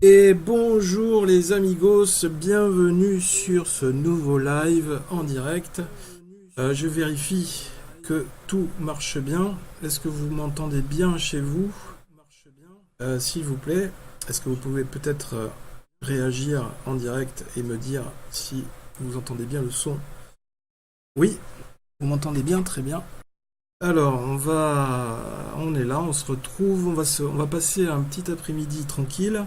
Et bonjour les amigos, bienvenue sur ce nouveau live en direct. Je vérifie que tout marche bien. Est-ce que vous m'entendez bien chez vous? S'il vous plaît, est-ce que vous pouvez peut-être réagir en direct et me dire si vous entendez bien le son? Oui, vous m'entendez bien, très bien. Alors, on est là, on se retrouve, on va passer un petit après-midi tranquille.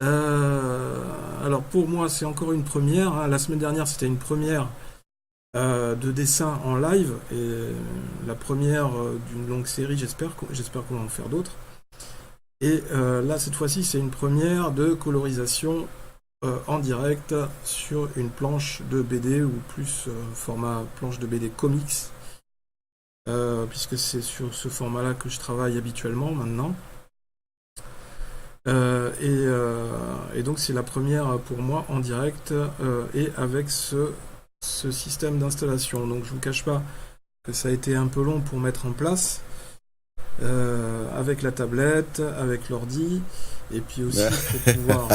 Alors pour moi c'est encore une première, hein. La semaine dernière c'était une première de dessin en live et la première d'une longue série, j'espère qu'on va en faire d'autres. Et là cette fois-ci c'est une première de colorisation en direct sur une planche de BD ou plus format planche de BD comics, puisque c'est sur ce format-là que je travaille habituellement maintenant. Et donc c'est la première pour moi en direct et avec ce système d'installation. Donc je vous cache pas que ça a été un peu long pour mettre en place avec la tablette, avec l'ordi, et puis aussi pour pouvoir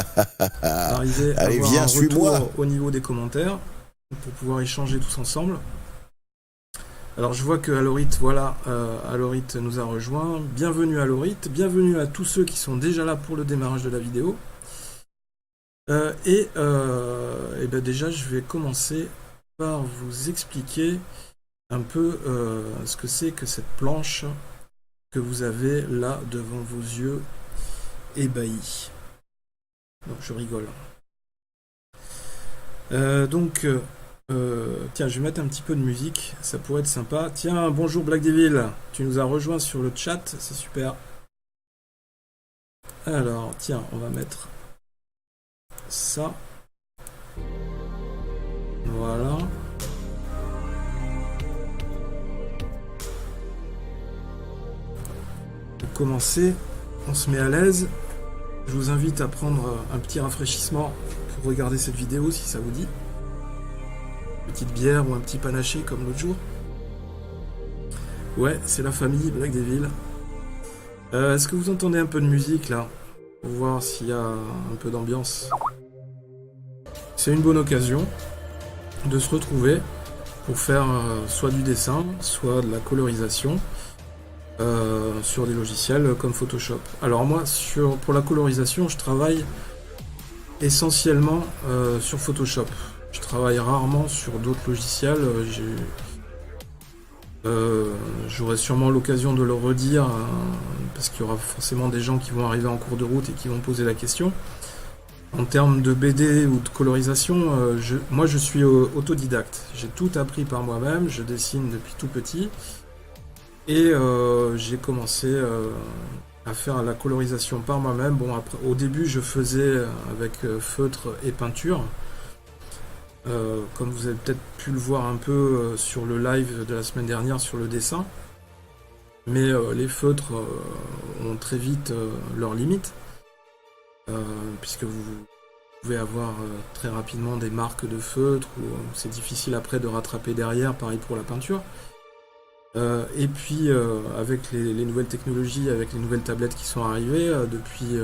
arriver à Allez, avoir viens, un suis-moi. retour au niveau des commentaires, pour pouvoir échanger tous ensemble. Alors je vois que Alorit, voilà, Alorit nous a rejoint. Bienvenue Alorit, bienvenue à tous ceux qui sont déjà là pour le démarrage de la vidéo. Et ben déjà je vais commencer par vous expliquer un peu ce que c'est que cette planche que vous avez là devant vos yeux ébahis. Donc je rigole. Tiens, je vais mettre un petit peu de musique, ça pourrait être sympa. Tiens, bonjour Black Devil, tu nous as rejoint sur le chat, c'est super. Alors, tiens, on va mettre ça. Voilà. Pour commencer, on se met à l'aise. Je vous invite à prendre un petit rafraîchissement pour regarder cette vidéo si ça vous dit. Petite bière ou un petit panaché comme l'autre jour. Ouais, c'est la famille Black Devil. Est-ce que vous entendez un peu de musique là? Pour voir s'il y a un peu d'ambiance. C'est une bonne occasion de se retrouver pour faire soit du dessin, soit de la colorisation sur des logiciels comme Photoshop. Alors moi, pour la colorisation, je travaille essentiellement sur Photoshop. Je travaille rarement sur d'autres logiciels. J'aurai sûrement l'occasion de le redire parce qu'il y aura forcément des gens qui vont arriver en cours de route et qui vont poser la question. En termes de BD ou de colorisation, moi je suis autodidacte. J'ai tout appris par moi-même, je dessine depuis tout petit. Et j'ai commencé à faire la colorisation par moi-même. Bon, après, au début je faisais avec feutre et peinture. Comme vous avez peut-être pu le voir un peu sur le live de la semaine dernière sur le dessin. Mais les feutres ont très vite leurs limites, puisque vous pouvez avoir très rapidement des marques de feutre, ou c'est difficile après de rattraper derrière, pareil pour la peinture. Et puis avec les nouvelles technologies, avec les nouvelles tablettes qui sont arrivées depuis,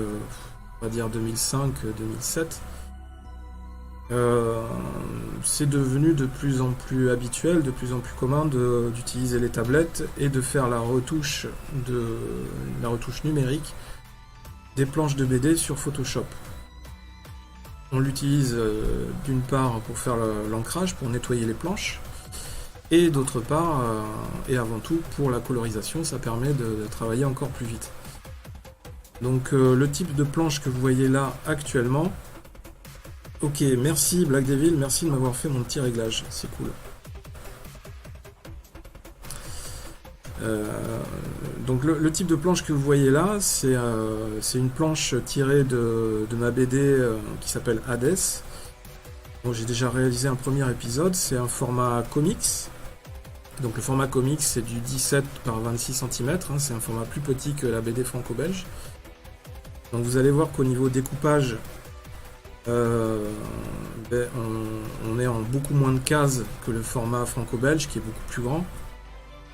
on va dire 2005-2007, c'est devenu de plus en plus habituel, de plus en plus commun d'utiliser les tablettes et de faire la retouche numérique des planches de BD sur Photoshop. On l'utilise d'une part pour faire l'ancrage, pour nettoyer les planches, et d'autre part, et avant tout, pour la colorisation, ça permet de travailler encore plus vite. Donc le type de planche que vous voyez là actuellement. Ok, merci Black Devil, merci de m'avoir fait mon petit réglage, c'est cool. Donc le type de planche que vous voyez là, c'est une planche tirée de ma BD qui s'appelle Hades. Bon, j'ai déjà réalisé un premier épisode, c'est un format comics. Donc le format comics c'est du 17 par 26 cm, hein, c'est un format plus petit que la BD franco-belge. Donc vous allez voir qu'au niveau découpage, on est en beaucoup moins de cases que le format franco-belge qui est beaucoup plus grand.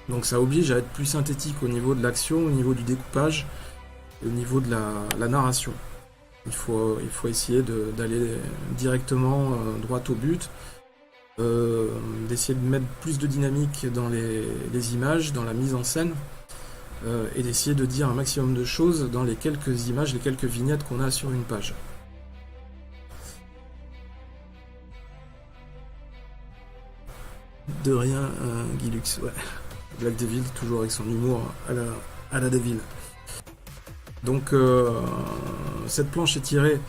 Donc ça oblige à être plus synthétique au niveau de l'action, au niveau du découpage et au niveau de la narration. Il faut essayer d'aller directement droit au but, d'essayer de mettre plus de dynamique dans les images, dans la mise en scène, et d'essayer de dire un maximum de choses dans les quelques images, les quelques vignettes qu'on a sur une page. De rien, Guilux, ouais. Black Devil, toujours avec son humour à la Devil. Donc, cette planche est tirée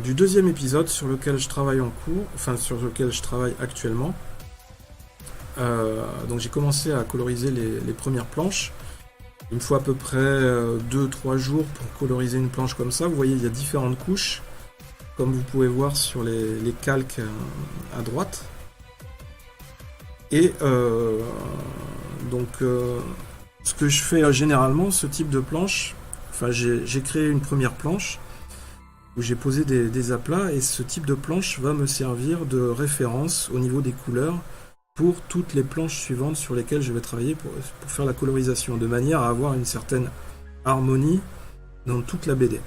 du deuxième épisode sur lequel je travaille en cours, enfin sur lequel je travaille actuellement. Donc j'ai commencé à coloriser les premières planches. Il me faut à peu près 2-3 jours pour coloriser une planche comme ça. Vous voyez, il y a différentes couches, comme vous pouvez voir sur les calques à droite. Et donc, ce que je fais généralement, ce type de planche, enfin j'ai créé une première planche où j'ai posé des aplats, et ce type de planche va me servir de référence au niveau des couleurs pour toutes les planches suivantes sur lesquelles je vais travailler pour faire la colorisation, de manière à avoir une certaine harmonie dans toute la BD.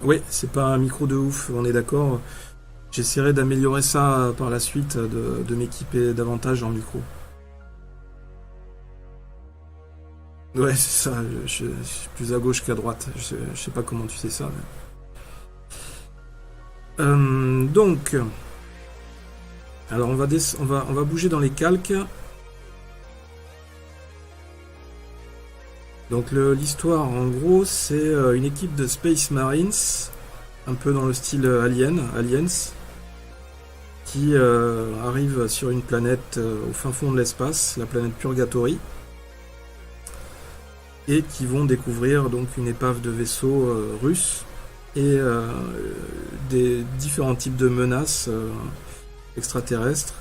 Oui, c'est pas un micro de ouf, on est d'accord. J'essaierai d'améliorer ça par la suite, de m'équiper davantage en micro. Ouais, c'est ça, je suis plus à gauche qu'à droite. Je sais pas comment tu sais ça. Mais... donc, alors on va bouger dans les calques. Donc l'histoire, en gros, c'est une équipe de Space Marines, un peu dans le style Aliens, qui arrive sur une planète au fin fond de l'espace, la planète Purgatory, et qui vont découvrir donc une épave de vaisseaux russes et des différents types de menaces extraterrestres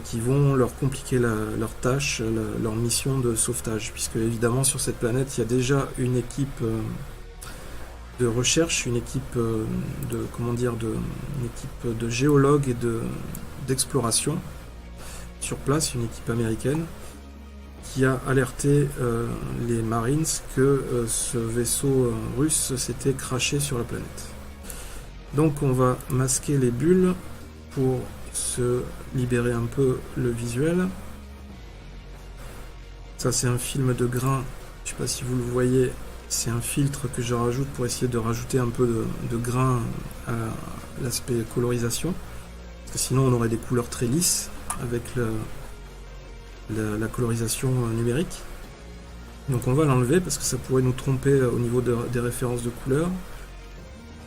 qui vont leur compliquer leur tâche, leur mission de sauvetage, puisque évidemment sur cette planète il y a déjà une équipe de recherche, une équipe une équipe de géologues et d'exploration sur place, une équipe américaine qui a alerté les Marines que ce vaisseau russe s'était craché sur la planète. Donc on va masquer les bulles pour se libérer un peu le visuel. Ça c'est un film de grain, je sais pas si vous le voyez, c'est un filtre que je rajoute pour essayer de rajouter un peu de grain à l'aspect colorisation, parce que sinon on aurait des couleurs très lisses avec la colorisation numérique. Donc on va l'enlever parce que ça pourrait nous tromper au niveau des références de couleurs.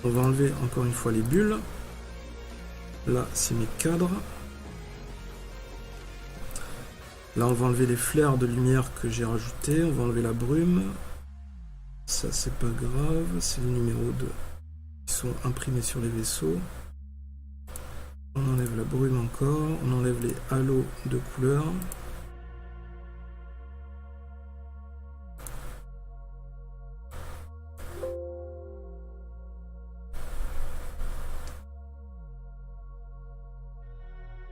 On va enlever encore une fois les bulles. Là c'est mes cadres. Là on va enlever les flares de lumière que j'ai rajoutés. On va enlever la brume. Ça c'est pas grave, c'est les numéros 2 qui sont imprimés sur les vaisseaux. On enlève la brume encore. On enlève les halos de couleurs.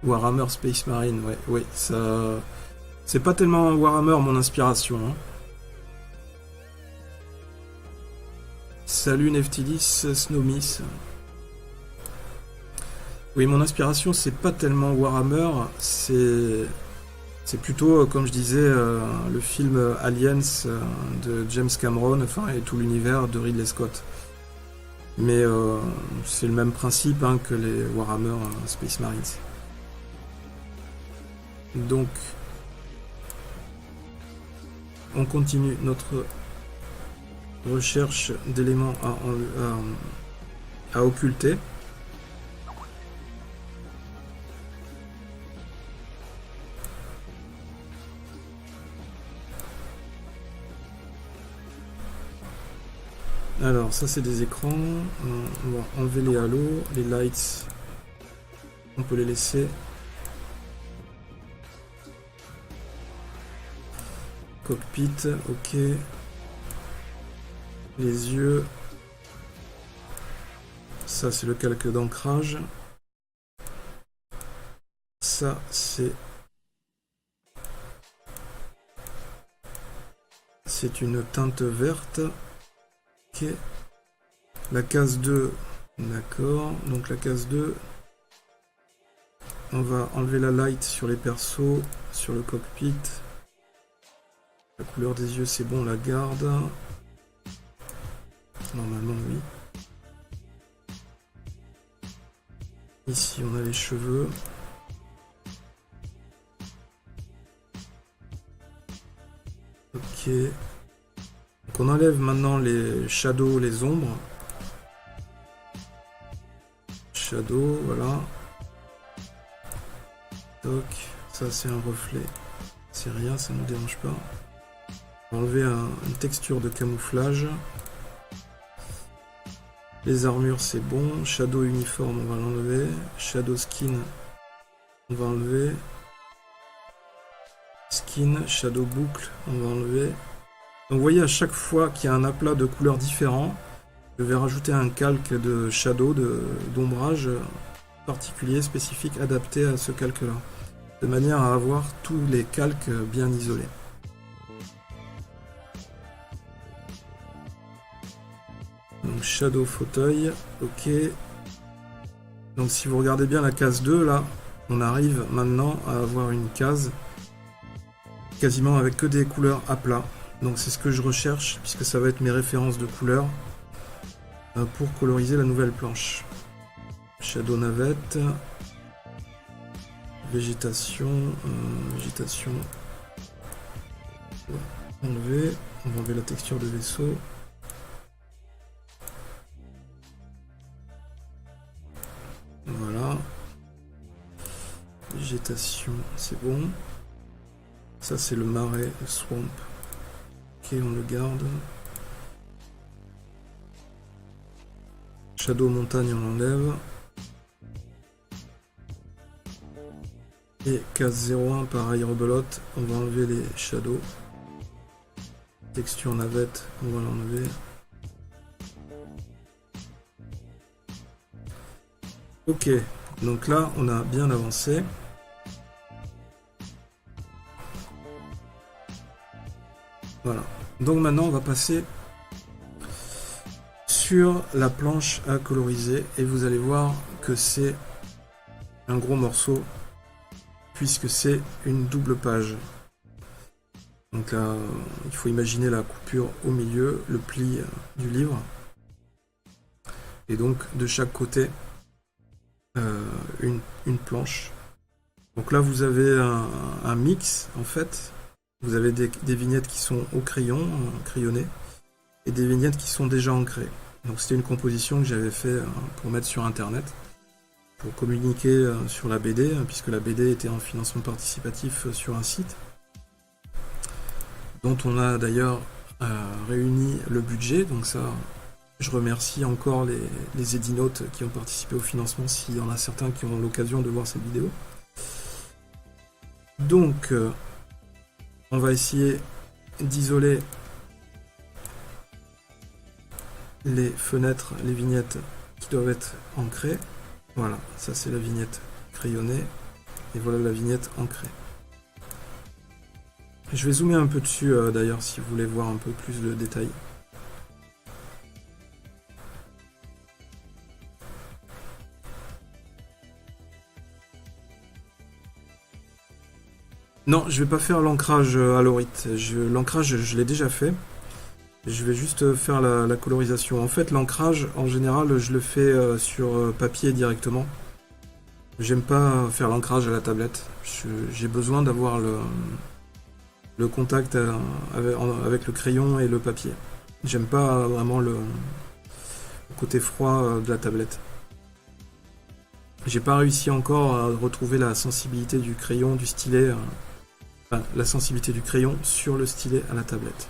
Warhammer Space Marine, ouais, ça... C'est pas tellement Warhammer mon inspiration. Hein. Salut Neftidis, Snowmiss. Oui, mon inspiration, c'est pas tellement Warhammer, c'est plutôt, comme je disais, le film Aliens de James Cameron, enfin, et tout l'univers de Ridley Scott. Mais c'est le même principe hein, que les Warhammer Space Marines. Donc, on continue notre recherche d'éléments à occulter. Alors, ça c'est des écrans. On va enlever les halos, les lights. On peut les laisser. Cockpit, ok. Les yeux. Ça c'est le calque d'ancrage. Ça c'est c'est une teinte verte. Ok. La case 2, d'accord. Donc la case 2, on va enlever la light sur les persos, sur le cockpit. La couleur des yeux, c'est bon, on la garde. Normalement, oui. Ici, on a les cheveux. Ok. Donc on enlève maintenant les shadows, les ombres. Shadow, voilà. Toc. Ça, c'est un reflet. C'est rien, ça ne nous dérange pas. On va enlever une texture de camouflage. Les armures, c'est bon. Shadow uniforme, on va l'enlever. Shadow skin, on va enlever. Skin, shadow boucle, on va enlever. Donc vous voyez, à chaque fois qu'il y a un aplat de couleurs différents, je vais rajouter un calque de shadow, d'ombrage particulier, spécifique, adapté à ce calque-là. De manière à avoir tous les calques bien isolés. Donc shadow fauteuil, ok. Donc si vous regardez bien la case 2, là, on arrive maintenant à avoir une case quasiment avec que des couleurs à plat. Donc c'est ce que je recherche, puisque ça va être mes références de couleurs pour coloriser la nouvelle planche. Shadow navette. Végétation. Végétation. On va enlever la texture de vaisseau. Voilà. Végétation, c'est bon. Ça, c'est le marais, le swamp. Ok, on le garde. Shadow montagne, on l'enlève. Et case 01, pareil, rebelote. On va enlever les shadows. Texture navette, on va l'enlever. Ok, donc là, on a bien avancé. Voilà. Donc maintenant, on va passer sur la planche à coloriser. Et vous allez voir que c'est un gros morceau, puisque c'est une double page. Donc là, il faut imaginer la coupure au milieu, le pli du livre. Et donc, de chaque côté, une planche. Donc là, vous avez un mix, en fait. Vous avez des vignettes qui sont au crayon, crayonnées, et des vignettes qui sont déjà ancrées. Donc c'était une composition que j'avais fait pour mettre sur Internet, pour communiquer sur la BD, puisque la BD était en financement participatif sur un site, dont on a d'ailleurs réuni le budget. Donc ça, je remercie encore les édinotes qui ont participé au financement, s'il y en a certains qui ont l'occasion de voir cette vidéo. Donc, on va essayer d'isoler les fenêtres, les vignettes qui doivent être ancrées. Voilà, ça c'est la vignette crayonnée. Et voilà la vignette ancrée. Je vais zoomer un peu dessus d'ailleurs si vous voulez voir un peu plus de détails. Non, je vais pas faire l'ancrage à l'orite. L'ancrage, je l'ai déjà fait. Je vais juste faire la colorisation. En fait, l'ancrage, en général, je le fais sur papier directement. J'aime pas faire l'ancrage à la tablette. J'ai besoin d'avoir le contact avec le crayon et le papier. J'aime pas vraiment le côté froid de la tablette. J'ai pas réussi encore à retrouver la sensibilité du crayon, du stylet. Enfin, la sensibilité du crayon sur le stylet à la tablette.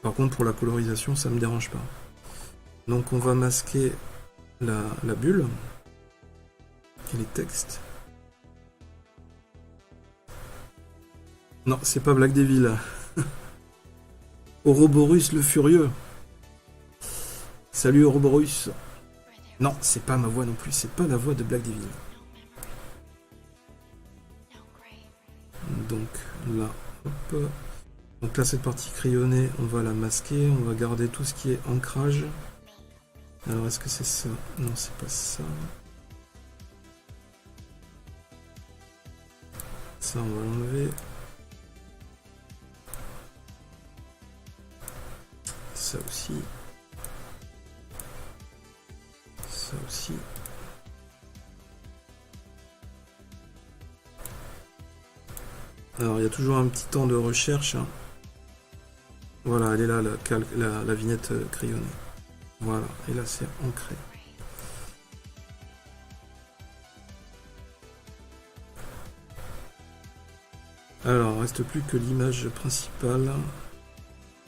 Par contre, pour la colorisation, ça me dérange pas. Donc on va masquer la bulle et les textes. Non, c'est pas Black Devil. Ouroboros le Furieux. Salut Ouroboros. Non, c'est pas ma voix non plus, c'est pas la voix de Black Devil. Donc là, Hop. Donc là, cette partie crayonnée, on va la masquer. On va garder tout ce qui est ancrage. Alors, est-ce que c'est ça? Non, c'est pas ça. Ça, on va l'enlever. Ça aussi. Ça aussi. Alors, il y a toujours un petit temps de recherche. Hein. Voilà, elle est là, la vignette crayonnée. Voilà, et là, c'est ancré. Alors, il reste plus que l'image principale.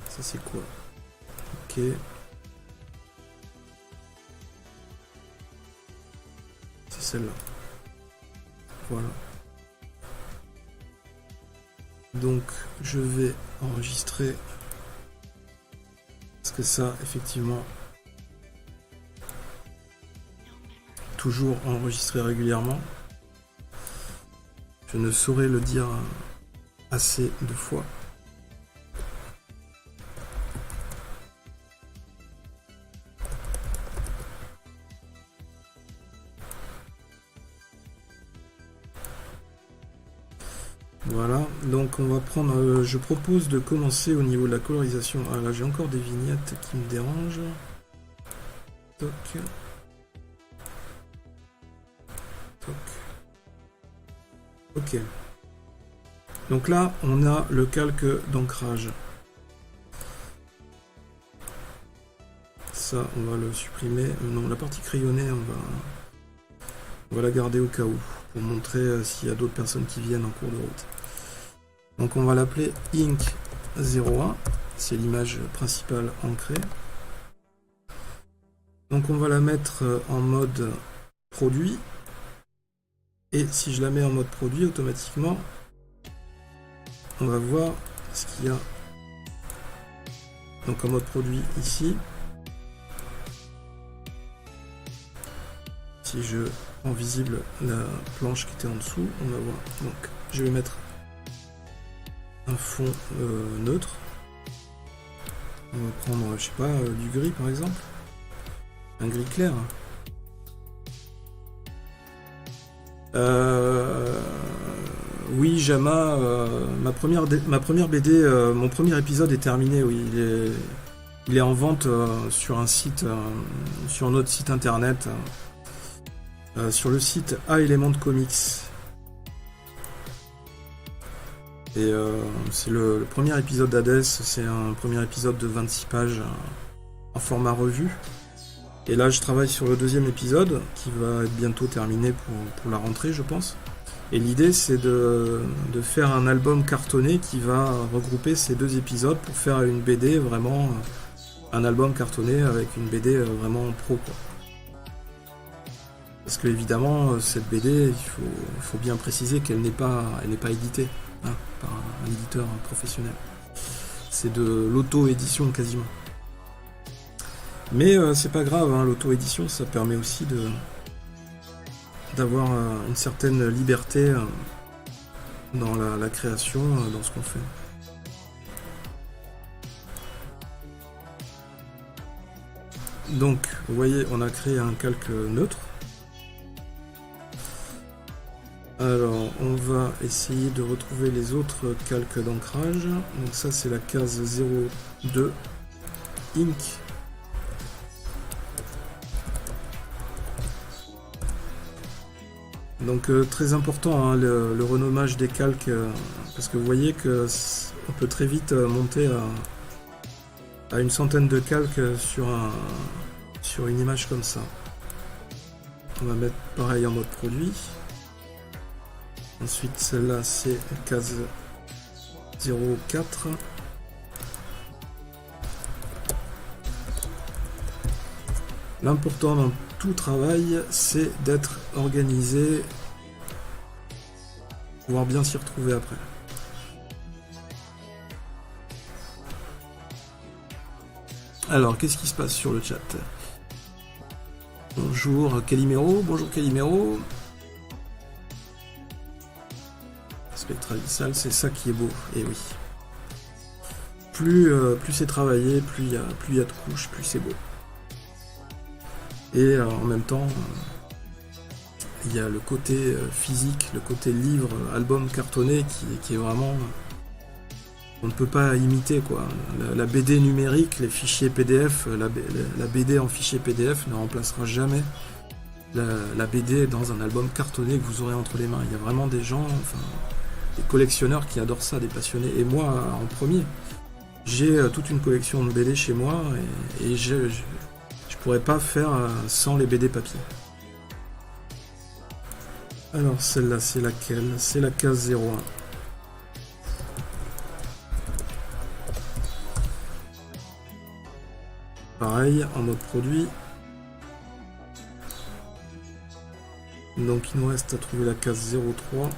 Ça, c'est quoi? Ok. C'est celle-là. Voilà. Donc, je vais enregistrer. Parce que ça, effectivement, toujours enregistré régulièrement. Je ne saurais le dire assez de fois. Voilà, donc on va prendre, je propose de commencer au niveau de la colorisation. Ah là j'ai encore des vignettes qui me dérangent. Toc. Toc. Ok. Donc là on a le calque d'ancrage. Ça on va le supprimer. Non, la partie crayonnée on va la garder au cas où. Pour montrer s'il y a d'autres personnes qui viennent en cours de route. Donc on va l'appeler Ink 01, c'est l'image principale ancrée. Donc on va la mettre en mode produit. Et si je la mets en mode produit, automatiquement, on va voir ce qu'il y a. Donc en mode produit ici. Si je rends visible la planche qui était en dessous, on va voir. Donc je vais mettre un fond neutre. On va prendre, je sais pas, du gris par exemple. Un gris clair. Oui, Jama, ma première BD, mon premier épisode est terminé, oui. Il est en vente sur un site, sur notre site internet, sur le site A-Element Comics. Et c'est le premier épisode d'Hades, c'est un premier épisode de 26 pages en format revue. Et là je travaille sur le deuxième épisode qui va être bientôt terminé pour la rentrée je pense. Et l'idée c'est de faire un album cartonné qui va regrouper ces deux épisodes pour faire une BD vraiment, un album cartonné avec une BD vraiment pro quoi. Parce que évidemment cette BD il faut bien préciser qu'elle n'est pas éditée. Par un éditeur professionnel. C'est de l'auto-édition quasiment. Mais c'est pas grave, hein, l'auto-édition ça permet aussi d'avoir une certaine liberté dans la création, dans ce qu'on fait. Donc, vous voyez, on a créé un calque neutre. Alors, on va essayer de retrouver les autres calques d'ancrage. Donc ça, c'est la case 02, Ink. Donc très important hein, le renommage des calques, parce que vous voyez que on peut très vite monter à une centaine de calques sur une image comme ça. On va mettre pareil en mode produit. Ensuite, celle-là, c'est case 04. L'important dans tout travail, c'est d'être organisé, pouvoir bien s'y retrouver après. Alors, qu'est-ce qui se passe sur le chat? Bonjour Calimero, bonjour Calimero. Spectralisal, c'est ça qui est beau, et oui. Plus c'est travaillé, plus il y a de couches, plus c'est beau. Et en même temps, il y a le côté physique, le côté livre, album cartonné qui est vraiment... On ne peut pas imiter, quoi. La BD numérique, les fichiers PDF, la BD en fichier PDF ne remplacera jamais la BD dans un album cartonné que vous aurez entre les mains. Il y a vraiment des gens, enfin, des collectionneurs qui adorent ça, des passionnés. Et moi, en premier, j'ai toute une collection de BD chez moi et je pourrais pas faire sans les BD papier. Alors celle-là, c'est laquelle? C'est la case 01. Pareil, en mode produit. Donc il nous reste à trouver la case 03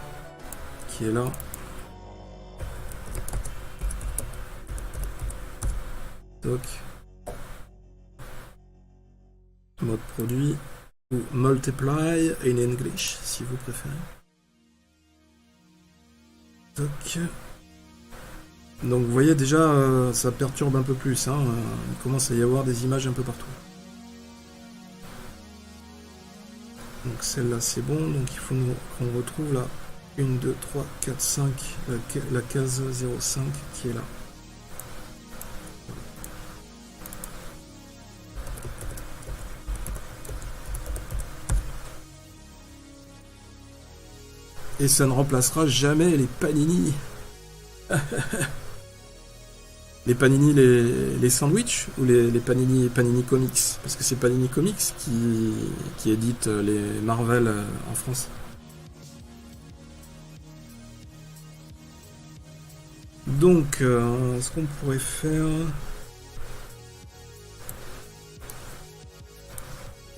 qui est là. Toc. Mode produit ou multiply in English si vous préférez. Toc. Donc vous voyez déjà ça perturbe un peu plus, hein. Il commence à y avoir des images un peu partout. Donc celle-là c'est bon, donc il faut qu'on retrouve la 1, 2, 3, 4, 5, la case 05 qui est là. Et ça ne remplacera jamais les Panini. Les Panini, les sandwichs ou les Panini Comics? Parce que c'est Panini Comics qui édite les Marvel en France. Donc, ce qu'on pourrait faire...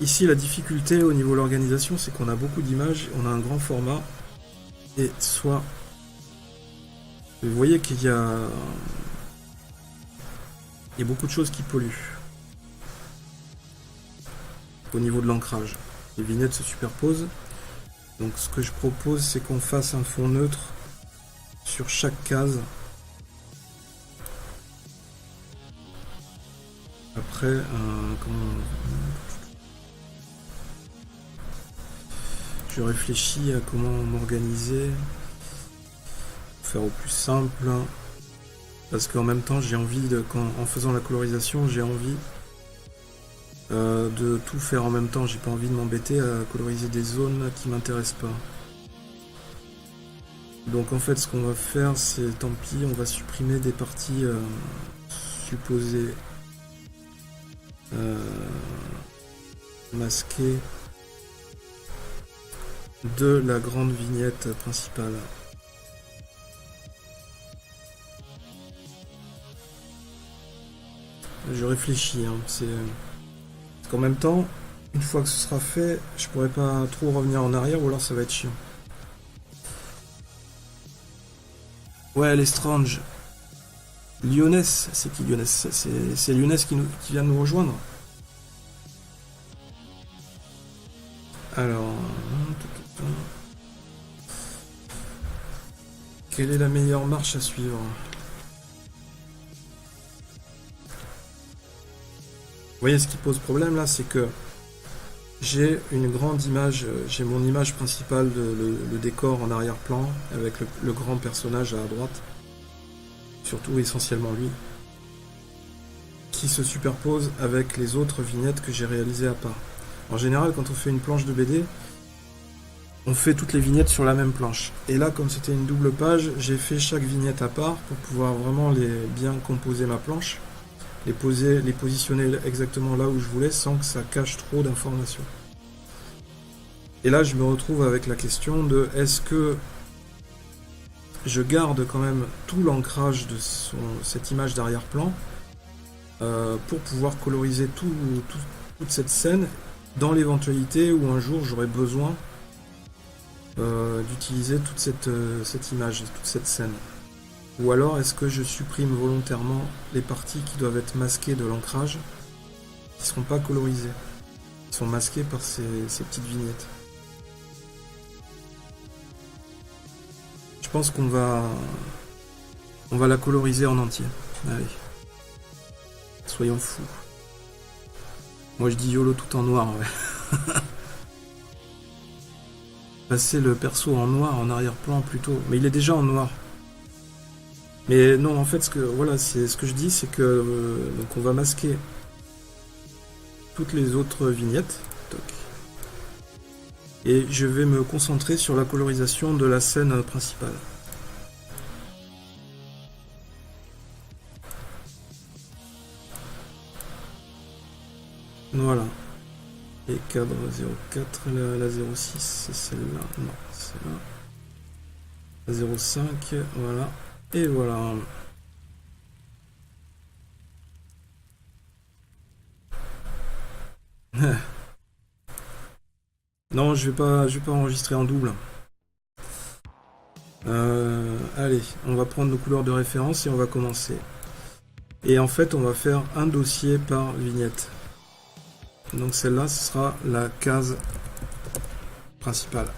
Ici, la difficulté au niveau de l'organisation, c'est qu'on a beaucoup d'images, on a un grand format, et soit... Vous voyez qu'il y a... Il y a beaucoup de choses qui polluent. Au niveau de l'ancrage. Les vignettes se superposent. Donc ce que je propose, c'est qu'on fasse un fond neutre sur chaque case. Après, je réfléchis à comment m'organiser. Faire au plus simple. Parce qu'en même temps, j'ai envie en faisant la colorisation, j'ai envie de tout faire en même temps. J'ai pas envie de m'embêter à coloriser des zones qui m'intéressent pas. Donc en fait, ce qu'on va faire, c'est tant pis, on va supprimer des parties supposées masquées de la grande vignette principale. Je réfléchis, hein. Parce qu'en même temps, une fois que ce sera fait, je pourrais pas trop revenir en arrière ou alors ça va être chiant. Ouais, elle est strange. Lyonès, c'est qui Lyonès? C'est Lyonès qui vient de nous rejoindre. Alors... Quelle est la meilleure marche à suivre? Vous voyez, ce qui pose problème là, c'est que j'ai une grande image, j'ai mon image principale, le décor en arrière-plan, avec le grand personnage à droite, surtout essentiellement lui, qui se superpose avec les autres vignettes que j'ai réalisées à part. En général, quand on fait une planche de BD, on fait toutes les vignettes sur la même planche. Et là, comme c'était une double page, j'ai fait chaque vignette à part pour pouvoir vraiment bien composer ma planche. Les positionner exactement là où je voulais sans que ça cache trop d'informations. Et là je me retrouve avec la question de est-ce que je garde quand même tout l'ancrage de cette image d'arrière-plan pour pouvoir coloriser toute cette scène dans l'éventualité où un jour j'aurais besoin d'utiliser toute cette image, toute cette scène. Ou alors est-ce que je supprime volontairement les parties qui doivent être masquées de l'ancrage, qui ne seront pas colorisées, qui sont masquées par ces petites vignettes. Je Je pense qu'on va... On va la coloriser en entier. Allez. Soyons fous. Moi je dis YOLO tout en noir, ouais. Passer le perso en noir, en arrière-plan plutôt. Mais il est déjà en noir. Mais non, en fait, ce que je dis, c'est que donc on va masquer toutes les autres vignettes. Toc. Et je vais me concentrer sur la colorisation de la scène principale. Voilà. Et cadre 04, la 06, c'est celle-là. Non, c'est là. La 05, voilà. Et voilà. Non, je vais pas enregistrer en double. Allez, on va prendre nos couleurs de référence et on va commencer. Et en fait, on va faire un dossier par vignette. Donc celle-là, ce sera la case principale.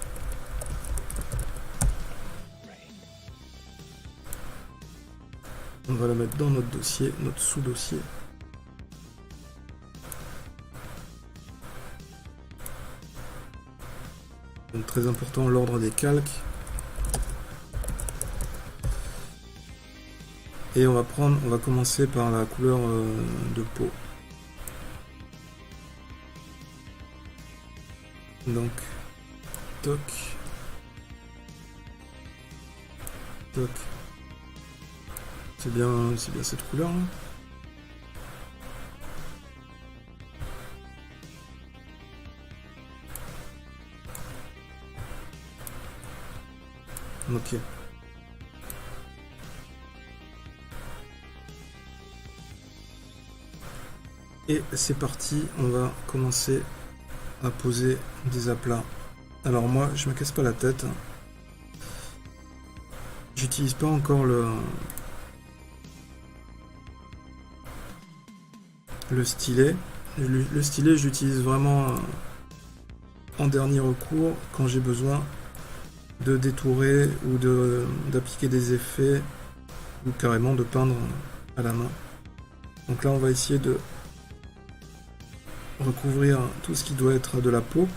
On va la mettre dans notre dossier, notre sous-dossier. Donc très important, l'ordre des calques. Et on va commencer par la couleur de peau. Donc, toc, toc. C'est bien cette couleur là. Ok. Et c'est parti, on va commencer à poser des aplats. Alors moi, je me casse pas la tête. J'utilise pas encore le stylet. Le stylet, je l'utilise vraiment en dernier recours quand j'ai besoin de détourer ou d'appliquer des effets ou carrément de peindre à la main. Donc là, on va essayer de recouvrir tout ce qui doit être de la peau.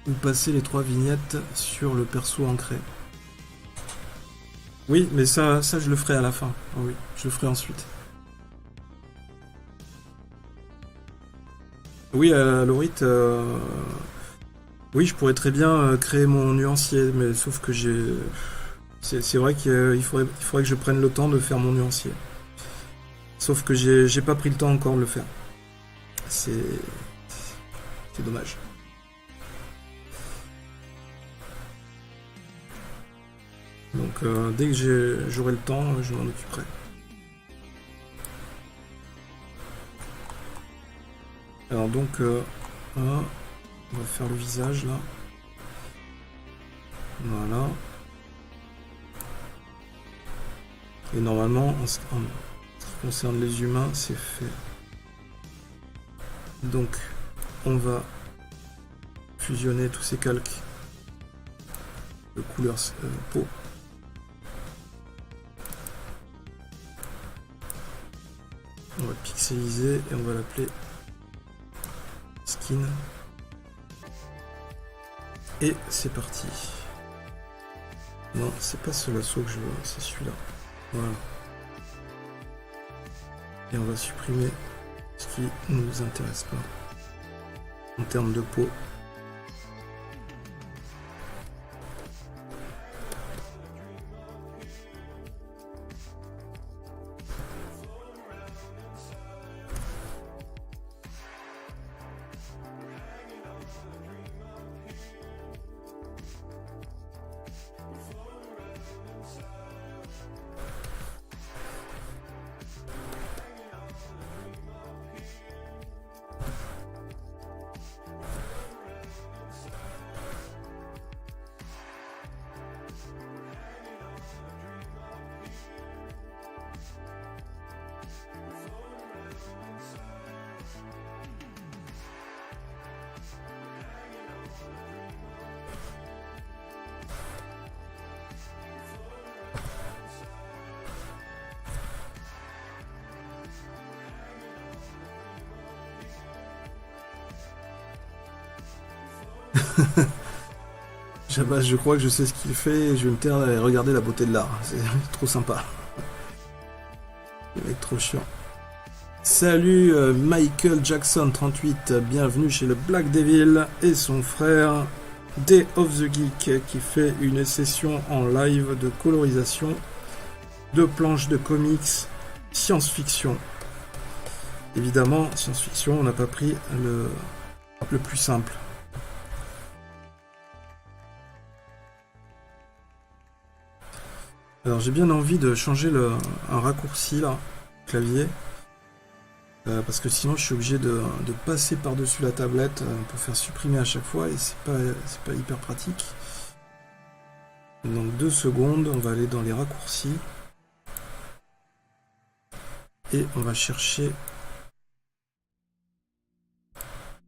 Ou passer les 3 vignettes sur le perso ancré. Oui, mais ça je le ferai à la fin. Oh oui, je le ferai ensuite. Oui, à l'Aurite, oui, je pourrais très bien créer mon nuancier, mais sauf que c'est vrai qu'il faudrait que je prenne le temps de faire mon nuancier. Sauf que j'ai pas pris le temps encore de le faire. C'est dommage. Donc dès que j'aurai le temps, je m'en occuperai. Alors donc, on va faire le visage là. Voilà. Et normalement, en ce qui concerne les humains, c'est fait. Donc, on va fusionner tous ces calques de couleur peau. On va pixeliser et on va l'appeler skin. Et c'est parti. Non, c'est pas ce lasso que je veux, c'est celui-là. Voilà. Et on va supprimer ce qui ne nous intéresse pas en termes de peau. Jabas, je crois que je sais ce qu'il fait et je vais me taire et regarder la beauté de l'art. C'est trop sympa. Il va être trop chiant. Salut Michael Jackson 38, bienvenue chez le Black Devil et son frère Day of the Geek qui fait une session en live de colorisation de planches de comics science-fiction. Évidemment, science-fiction, on n'a pas pris le plus simple. Alors j'ai bien envie de changer un raccourci là, clavier, parce que sinon je suis obligé de passer par-dessus la tablette pour faire supprimer à chaque fois et c'est pas hyper pratique. Donc 2 secondes, on va aller dans les raccourcis et on va chercher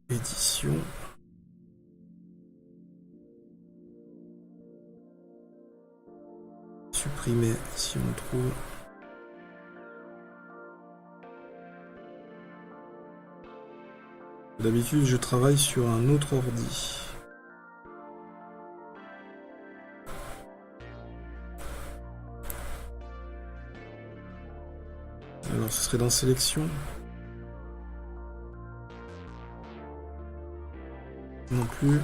édition. Supprimer si on trouve. D'habitude, je travaille sur un autre ordi. Alors, ce serait dans sélection. Non plus.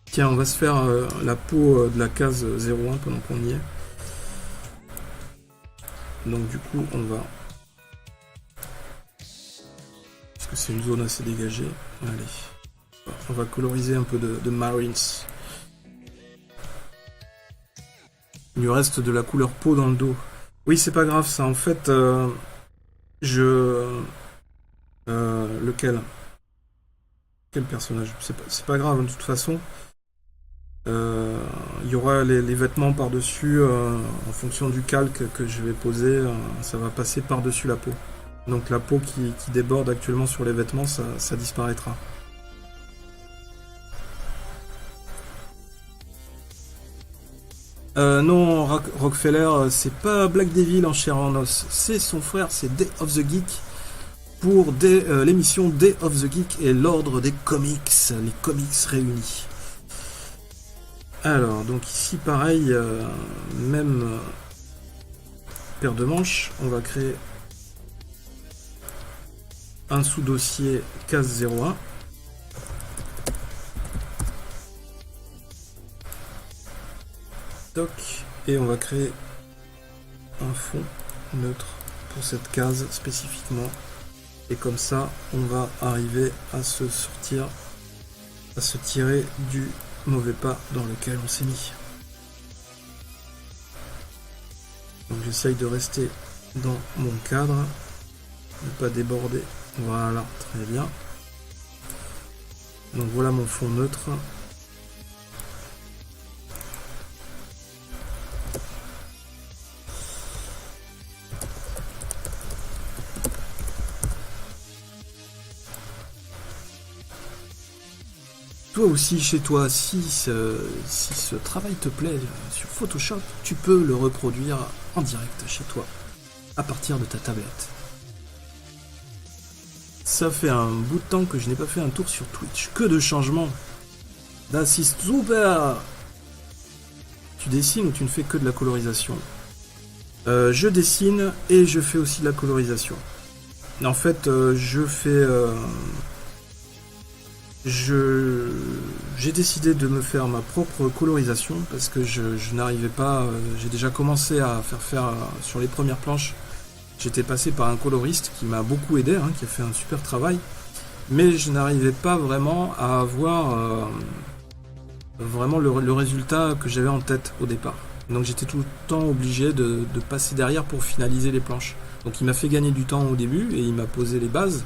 Tiens, on va se faire la peau de la case 01 pendant qu'on y est. Donc du coup, on va... Parce que c'est une zone assez dégagée. Allez. On va coloriser un peu de Marines. Il lui reste de la couleur peau dans le dos. Oui, c'est pas grave ça. En fait, lequel? Quel personnage? C'est pas grave, de toute façon. Il y aura les vêtements par-dessus en fonction du calque que je vais poser, ça va passer par-dessus la peau. Donc la peau qui déborde actuellement sur les vêtements, ça disparaîtra. Non, Rockefeller, c'est pas Black Devil en chair en os, c'est son frère, c'est Day of the Geek pour l'émission Day of the Geek et l'ordre des comics, les comics réunis. Alors, donc ici, pareil, même paire de manches, on va créer un sous-dossier case 01. Toc, et on va créer un fond neutre pour cette case spécifiquement. Et comme ça, on va arriver à se sortir, à se tirer du mauvais pas dans lequel on s'est mis. Donc j'essaye de rester dans mon cadre, ne pas déborder. Voilà, très bien. Donc voilà mon fond neutre. Toi aussi, chez toi, si ce travail te plaît sur Photoshop, tu peux le reproduire en direct chez toi, à partir de ta tablette. Ça fait un bout de temps que je n'ai pas fait un tour sur Twitch. Que de changements! Das ist super! Tu dessines ou tu ne fais que de la colorisation? Je dessine et je fais aussi de la colorisation. En fait, je fais... j'ai décidé de me faire ma propre colorisation parce que je n'arrivais pas, j'ai déjà commencé à faire sur les premières planches, j'étais passé par un coloriste qui m'a beaucoup aidé, qui a fait un super travail, mais je n'arrivais pas vraiment à avoir vraiment le résultat que j'avais en tête au départ. Donc j'étais tout le temps obligé de passer derrière pour finaliser les planches. Donc il m'a fait gagner du temps au début et il m'a posé les bases.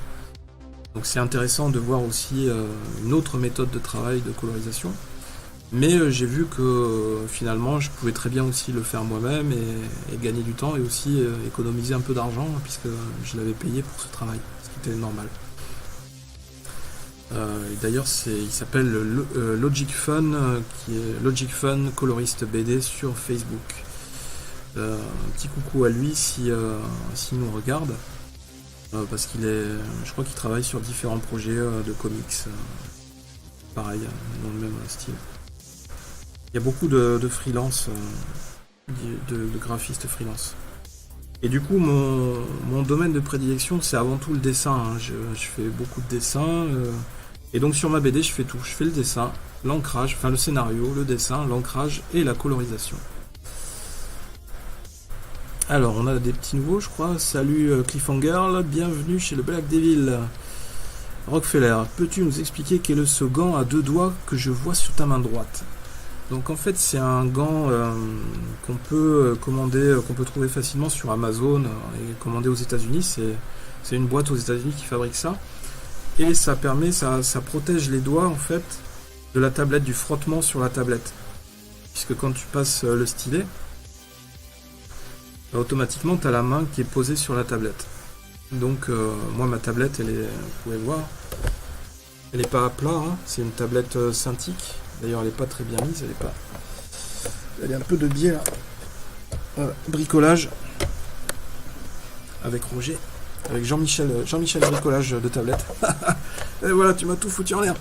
Donc c'est intéressant de voir aussi une autre méthode de travail de colorisation. Mais j'ai vu que finalement je pouvais très bien aussi le faire moi-même et gagner du temps et aussi économiser un peu d'argent puisque je l'avais payé pour ce travail, ce qui était normal. D'ailleurs il s'appelle Logic Fun, qui est Logic Fun coloriste BD sur Facebook. Un petit coucou à lui s'il nous regarde. parce je crois qu'il travaille sur différents projets de comics, pareil, dans le même style. Il y a beaucoup de freelance, de graphistes freelance. Et du coup, mon domaine de prédilection, c'est avant tout le dessin. Hein. Je fais beaucoup de dessins. Et donc sur ma BD, je fais tout. Je fais le dessin, l'ancrage, enfin le scénario, le dessin, l'ancrage et la colorisation. Alors, on a des petits nouveaux, je crois. Salut Cliffhanger, bienvenue chez le Black Devil. Rockefeller, peux-tu nous expliquer quel est ce gant à 2 doigts que je vois sur ta main droite? Donc en fait c'est un gant qu'on peut commander, qu'on peut trouver facilement sur Amazon et commander aux États-Unis. C'est une boîte aux États-Unis qui fabrique ça. Et ça protège les doigts en fait de la tablette, du frottement sur la tablette. Puisque quand tu passes le stylet, automatiquement tu as la main qui est posée sur la tablette. Donc moi ma tablette, vous pouvez voir, elle n'est pas à plat, hein. C'est une tablette Cintiq. D'ailleurs, elle n'est pas très bien mise, elle est un peu de biais là. Bricolage avec Roger, avec Jean-Michel bricolage de tablette. Et voilà, tu m'as tout foutu en l'air.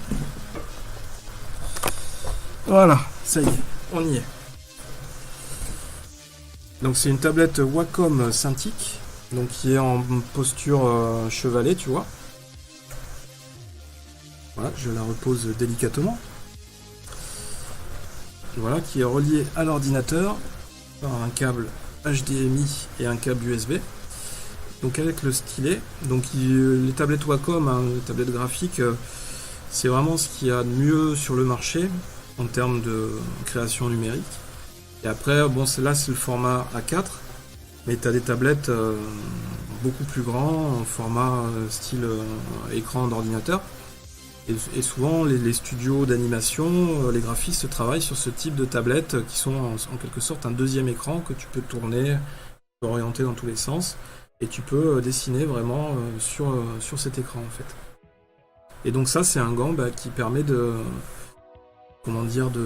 Voilà, ça y est, on y est. Donc c'est une tablette Wacom Cintiq, donc qui est en posture chevalet, tu vois. Voilà, je la repose délicatement. Voilà, qui est relié à l'ordinateur par un câble HDMI et un câble USB. Donc avec le stylet, donc les tablettes Wacom, hein, les tablettes graphiques, c'est vraiment ce qu'il y a de mieux sur le marché en termes de création numérique. Et après, bon, là c'est le format A4, mais tu as des tablettes beaucoup plus grands, en format style écran d'ordinateur. Et souvent, les studios d'animation, les graphistes travaillent sur ce type de tablettes qui sont en quelque sorte un deuxième écran que tu peux tourner, orienter dans tous les sens, et tu peux dessiner vraiment sur cet écran en fait. Et donc ça, c'est un gant qui permet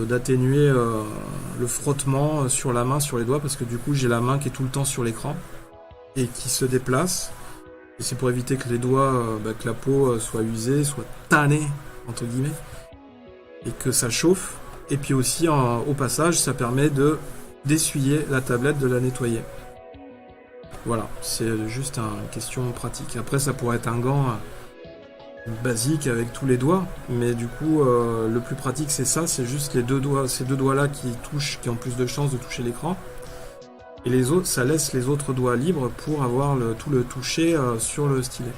d'atténuer le frottement sur la main, sur les doigts, parce que du coup, j'ai la main qui est tout le temps sur l'écran et qui se déplace. Et c'est pour éviter que les doigts, que la peau soit usée, soit tannée, entre guillemets, et que ça chauffe. Et puis aussi, au passage, ça permet d'essuyer la tablette, de la nettoyer. Voilà, c'est juste une question pratique. Après, ça pourrait être un gant basique avec tous les doigts, mais du coup, le plus pratique, c'est ça, c'est juste ces deux doigts-là qui ont plus de chances de toucher l'écran. Et les autres, ça laisse les autres doigts libres pour avoir tout le toucher sur le stylet.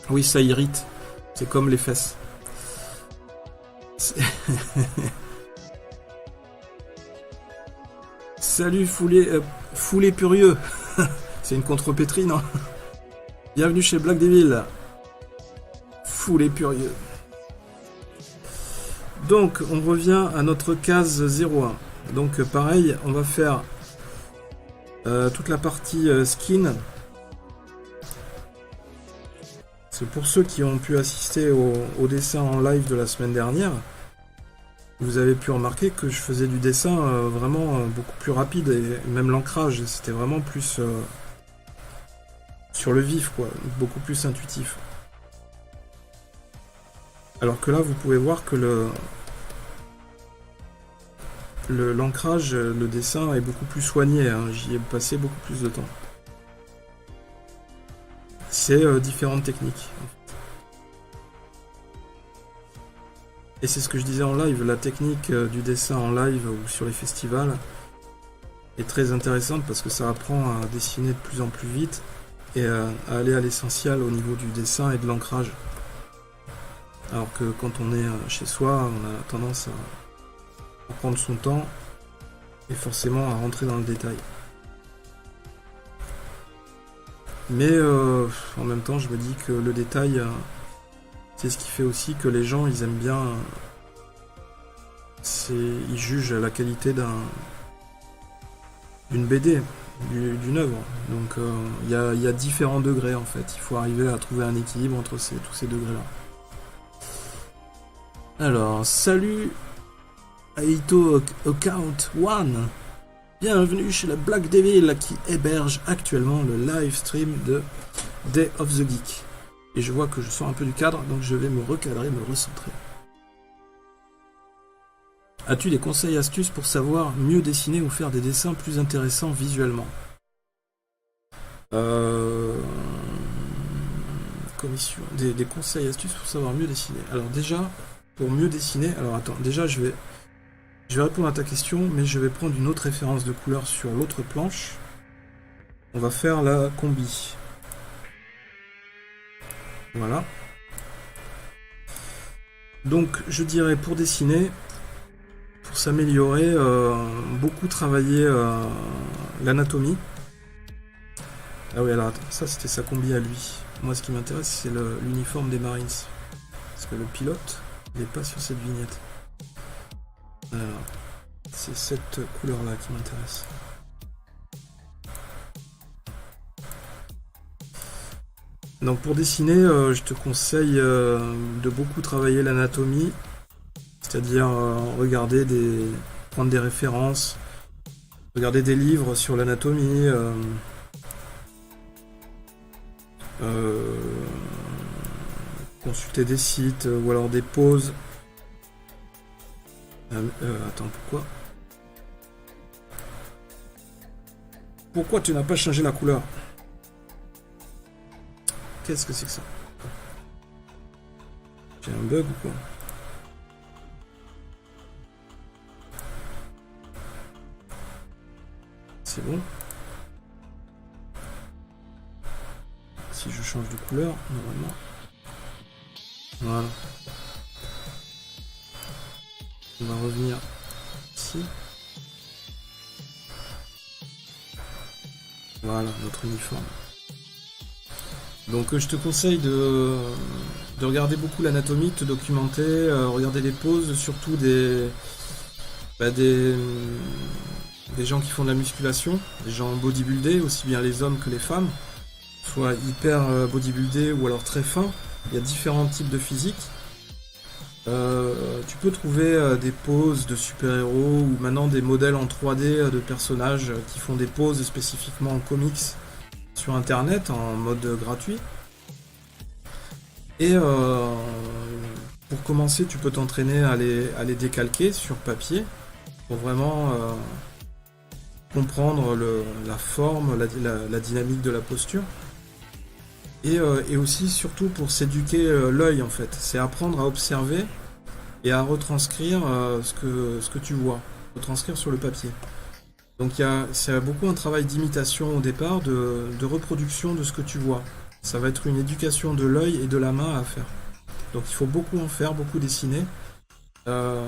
Oui, ça irrite. C'est comme les fesses. Salut Foulé Purieux. C'est une contrepétrie, non? Bienvenue chez Black Devil. Foulé Purieux. Donc, on revient à notre case 01. Donc pareil, on va faire toute la partie skin. C'est pour ceux qui ont pu assister au dessin en live de la semaine dernière. Vous avez pu remarquer que je faisais du dessin vraiment beaucoup plus rapide, et même l'ancrage, c'était vraiment plus sur le vif, quoi, beaucoup plus intuitif. Alors que là, vous pouvez voir que l'ancrage, le dessin est beaucoup plus soigné, hein. J'y ai passé beaucoup plus de temps. C'est différentes techniques. En fait. Et c'est ce que je disais en live, la technique du dessin en live ou sur les festivals est très intéressante parce que ça apprend à dessiner de plus en plus vite et à aller à l'essentiel au niveau du dessin et de l'ancrage. Alors que quand on est chez soi, on a tendance à prendre son temps et forcément à rentrer dans le détail. Mais en même temps, je me dis que le détail, c'est ce qui fait aussi que les gens, ils aiment bien, ils jugent la qualité d'une BD, d'une œuvre. Donc il y a différents degrés en fait. Il faut arriver à trouver un équilibre entre tous ces degrés-là. Alors, salut Aito Account One. Bienvenue chez la Black Devil qui héberge actuellement le live stream de Day of the Geek. Et je vois que je sors un peu du cadre, donc je vais me recadrer, me recentrer. As-tu des conseils astuces pour savoir mieux dessiner ou faire des dessins plus intéressants visuellement? Commission. Des conseils astuces pour savoir mieux dessiner. Alors déjà, pour mieux dessiner, alors attends, déjà je vais répondre à ta question, mais je vais prendre une autre référence de couleur sur l'autre planche. On va faire la combi. Voilà. Donc je dirais pour dessiner, pour s'améliorer, beaucoup travailler l'anatomie. Ah oui, alors attends, ça c'était sa combi à lui. Moi ce qui m'intéresse c'est l'uniforme des Marines. Parce que le pilote, il n'est pas sur cette vignette. Alors, c'est cette couleur-là qui m'intéresse. Donc pour dessiner, je te conseille de beaucoup travailler l'anatomie, c'est-à-dire prendre des références, regarder des livres sur l'anatomie, consulter des sites ou alors des poses. Attends, pourquoi? Pourquoi tu n'as pas changé la couleur? Qu'est-ce que c'est que ça? J'ai un bug ou quoi? C'est bon. Si je change de couleur, normalement. Voilà. On va revenir ici. Voilà, notre uniforme. Donc je te conseille de regarder beaucoup l'anatomie, de te documenter, regarder les poses, surtout des gens qui font de la musculation, des gens bodybuildés, aussi bien les hommes que les femmes, soit hyper bodybuildés ou alors très fins. Il y a différents types de physique. Tu peux trouver des poses de super-héros ou maintenant des modèles en 3D de personnages qui font des poses spécifiquement en comics sur internet en mode gratuit. Et pour commencer, tu peux t'entraîner à les décalquer sur papier pour vraiment comprendre la forme, la dynamique de la posture. Et aussi, surtout, pour s'éduquer l'œil, en fait. C'est apprendre à observer et à retranscrire ce que tu vois, retranscrire sur le papier. Donc c'est beaucoup un travail d'imitation au départ, de reproduction de ce que tu vois. Ça va être une éducation de l'œil et de la main à faire. Donc il faut beaucoup en faire, beaucoup dessiner. Alors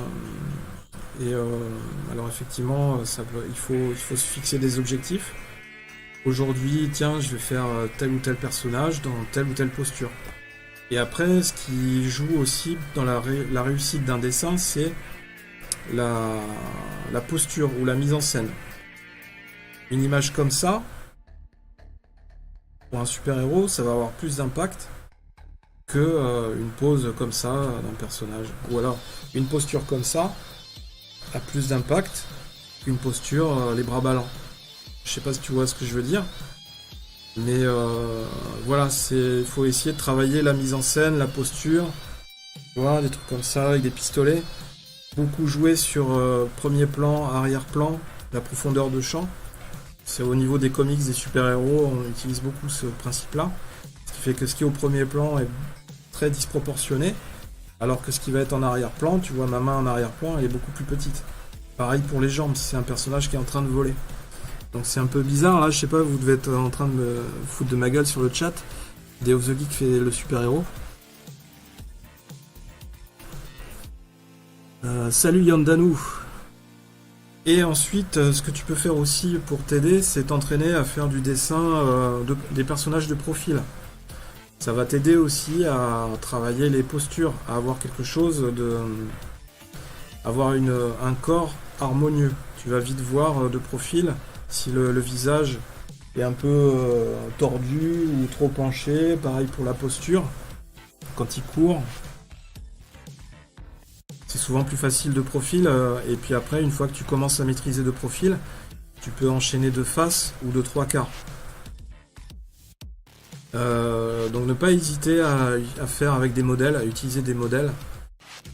effectivement, il faut se fixer des objectifs. Aujourd'hui, tiens, je vais faire tel ou tel personnage dans telle ou telle posture. Et après, ce qui joue aussi dans la réussite d'un dessin, c'est la posture ou la mise en scène. Une image comme ça, pour un super-héros, ça va avoir plus d'impact que une pose comme ça d'un personnage. Ou alors, une posture comme ça a plus d'impact qu'une posture les bras ballants. Je sais pas si tu vois ce que je veux dire, mais voilà, il faut essayer de travailler la mise en scène, la posture, tu vois, des trucs comme ça avec des pistolets. Beaucoup jouer sur premier plan, arrière-plan, la profondeur de champ. C'est au niveau des comics, des super-héros, on utilise beaucoup ce principe-là, ce qui fait que ce qui est au premier plan est très disproportionné, alors que ce qui va être en arrière-plan, tu vois ma main en arrière-plan, elle est beaucoup plus petite. Pareil pour les jambes, si c'est un personnage qui est en train de voler. Donc c'est un peu bizarre, là, je sais pas, vous devez être en train de me foutre de ma gueule sur le chat. Day of the Geek fait le super-héros. Salut Yandanou. Et ensuite, ce que tu peux faire aussi pour t'aider, c'est t'entraîner à faire du dessin des personnages de profil. Ça va t'aider aussi à travailler les postures, à avoir quelque chose avoir un corps harmonieux. Tu vas vite voir de profil si le visage est un peu tordu ou trop penché. Pareil pour la posture. Quand il court, c'est souvent plus facile de profil. Et puis après, une fois que tu commences à maîtriser de profil, Tu peux enchaîner de face ou de trois quarts. Donc ne pas hésiter à faire avec des modèles, à utiliser des modèles,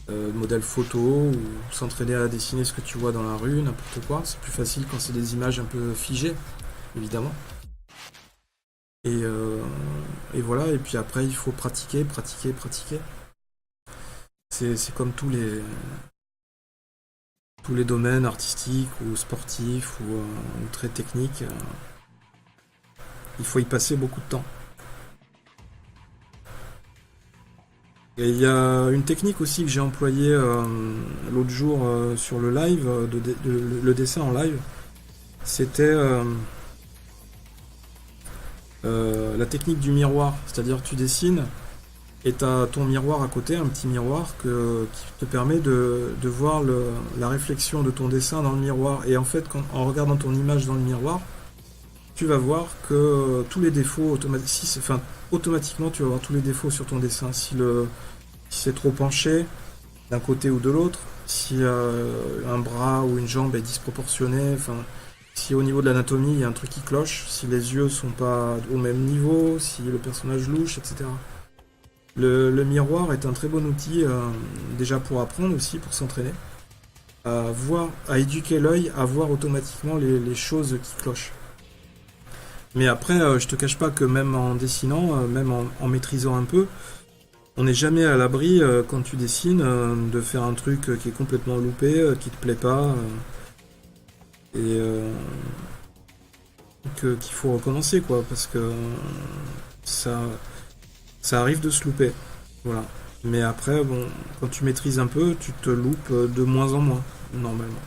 modèles photo, ou s'entraîner à dessiner ce que tu vois dans la rue, n'importe quoi. C'est plus facile quand c'est des images un peu figées, évidemment. Et voilà, et puis après il faut pratiquer, pratiquer, pratiquer. C'est comme tous les domaines artistiques ou sportifs ou très techniques. Il faut y passer beaucoup de temps. Et il y a une technique aussi que j'ai employée l'autre jour sur le live, le dessin en live. C'était la technique du miroir. C'est-à-dire tu dessines et tu as ton miroir à côté, un petit miroir qui te permet de voir la réflexion de ton dessin dans le miroir. Et en fait, en regardant ton image dans le miroir, tu vas voir que tous les défauts, automatiquement, tu vas voir tous les défauts sur ton dessin. Si c'est trop penché d'un côté ou de l'autre, si un bras ou une jambe est disproportionné, si au niveau de l'anatomie il y a un truc qui cloche, si les yeux sont pas au même niveau, si le personnage louche, etc. Le miroir est un très bon outil déjà pour apprendre aussi, pour s'entraîner, à éduquer l'œil, à voir automatiquement les choses qui clochent. Mais après, je te cache pas que même en dessinant, même en maîtrisant un peu, on n'est jamais à l'abri quand tu dessines de faire un truc qui est complètement loupé, qui te plaît pas, et qu'il faut recommencer quoi, parce que ça arrive de se louper, voilà. Mais après, bon, quand tu maîtrises un peu, tu te loupes de moins en moins, normalement.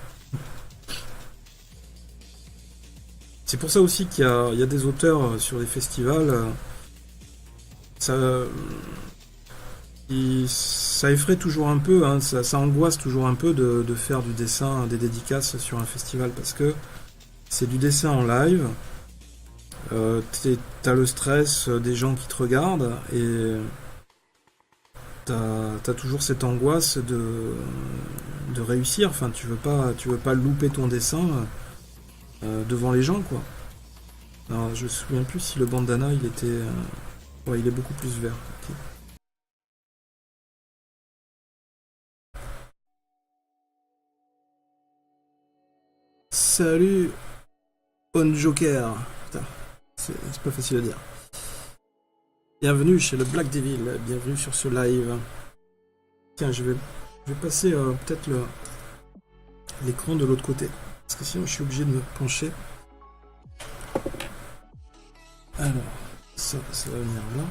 C'est pour ça aussi qu'il y a des auteurs sur les festivals. Ça effraie toujours un peu, hein, ça angoisse toujours un peu de faire du dessin, des dédicaces sur un festival, parce que c'est du dessin en live, t'as le stress des gens qui te regardent, et t'as toujours cette angoisse de réussir, enfin tu veux pas louper ton dessin devant les gens, quoi. Alors je me souviens plus si le bandana il était... ouais, il est beaucoup plus vert. Ok. Salut On Joker. Putain, c'est pas facile à dire. Bienvenue chez le Black Devil, bienvenue sur ce live. Tiens, je vais passer peut-être l'écran de l'autre côté, parce que sinon je suis obligé de me pencher. Alors, ça va venir là.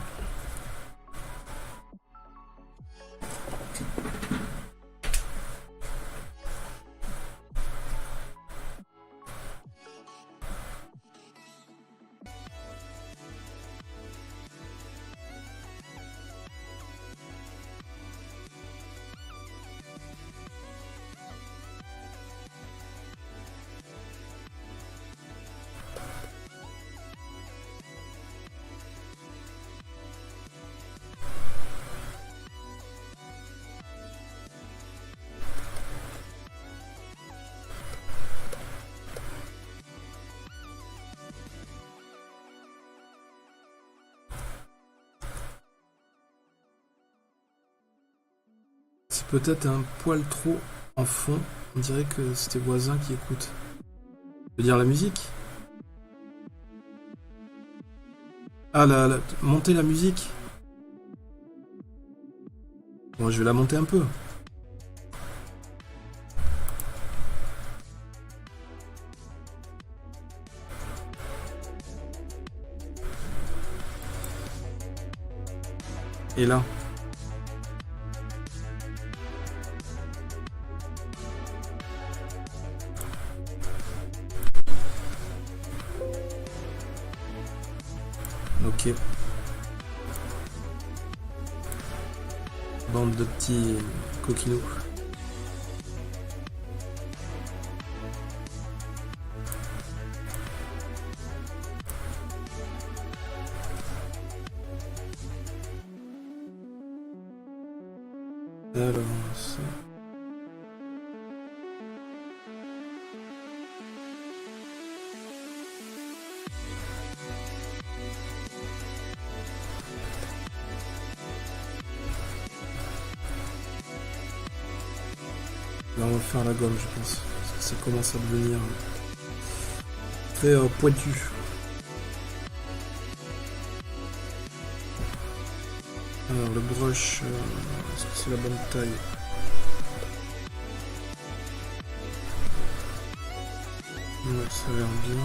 C'est peut-être un poil trop en fond. On dirait que c'est tes voisins qui écoutent. Je veux dire la musique. Ah monter la musique. Bon, je vais la monter un peu. Et là. Ok. Bande de petits coquinous. Alors, ça... Là, on va faire la gomme, je pense. Parce que ça commence à devenir très pointu. Alors, le brush, est-ce que c'est la bonne taille? Ouais, ça a l'air bien.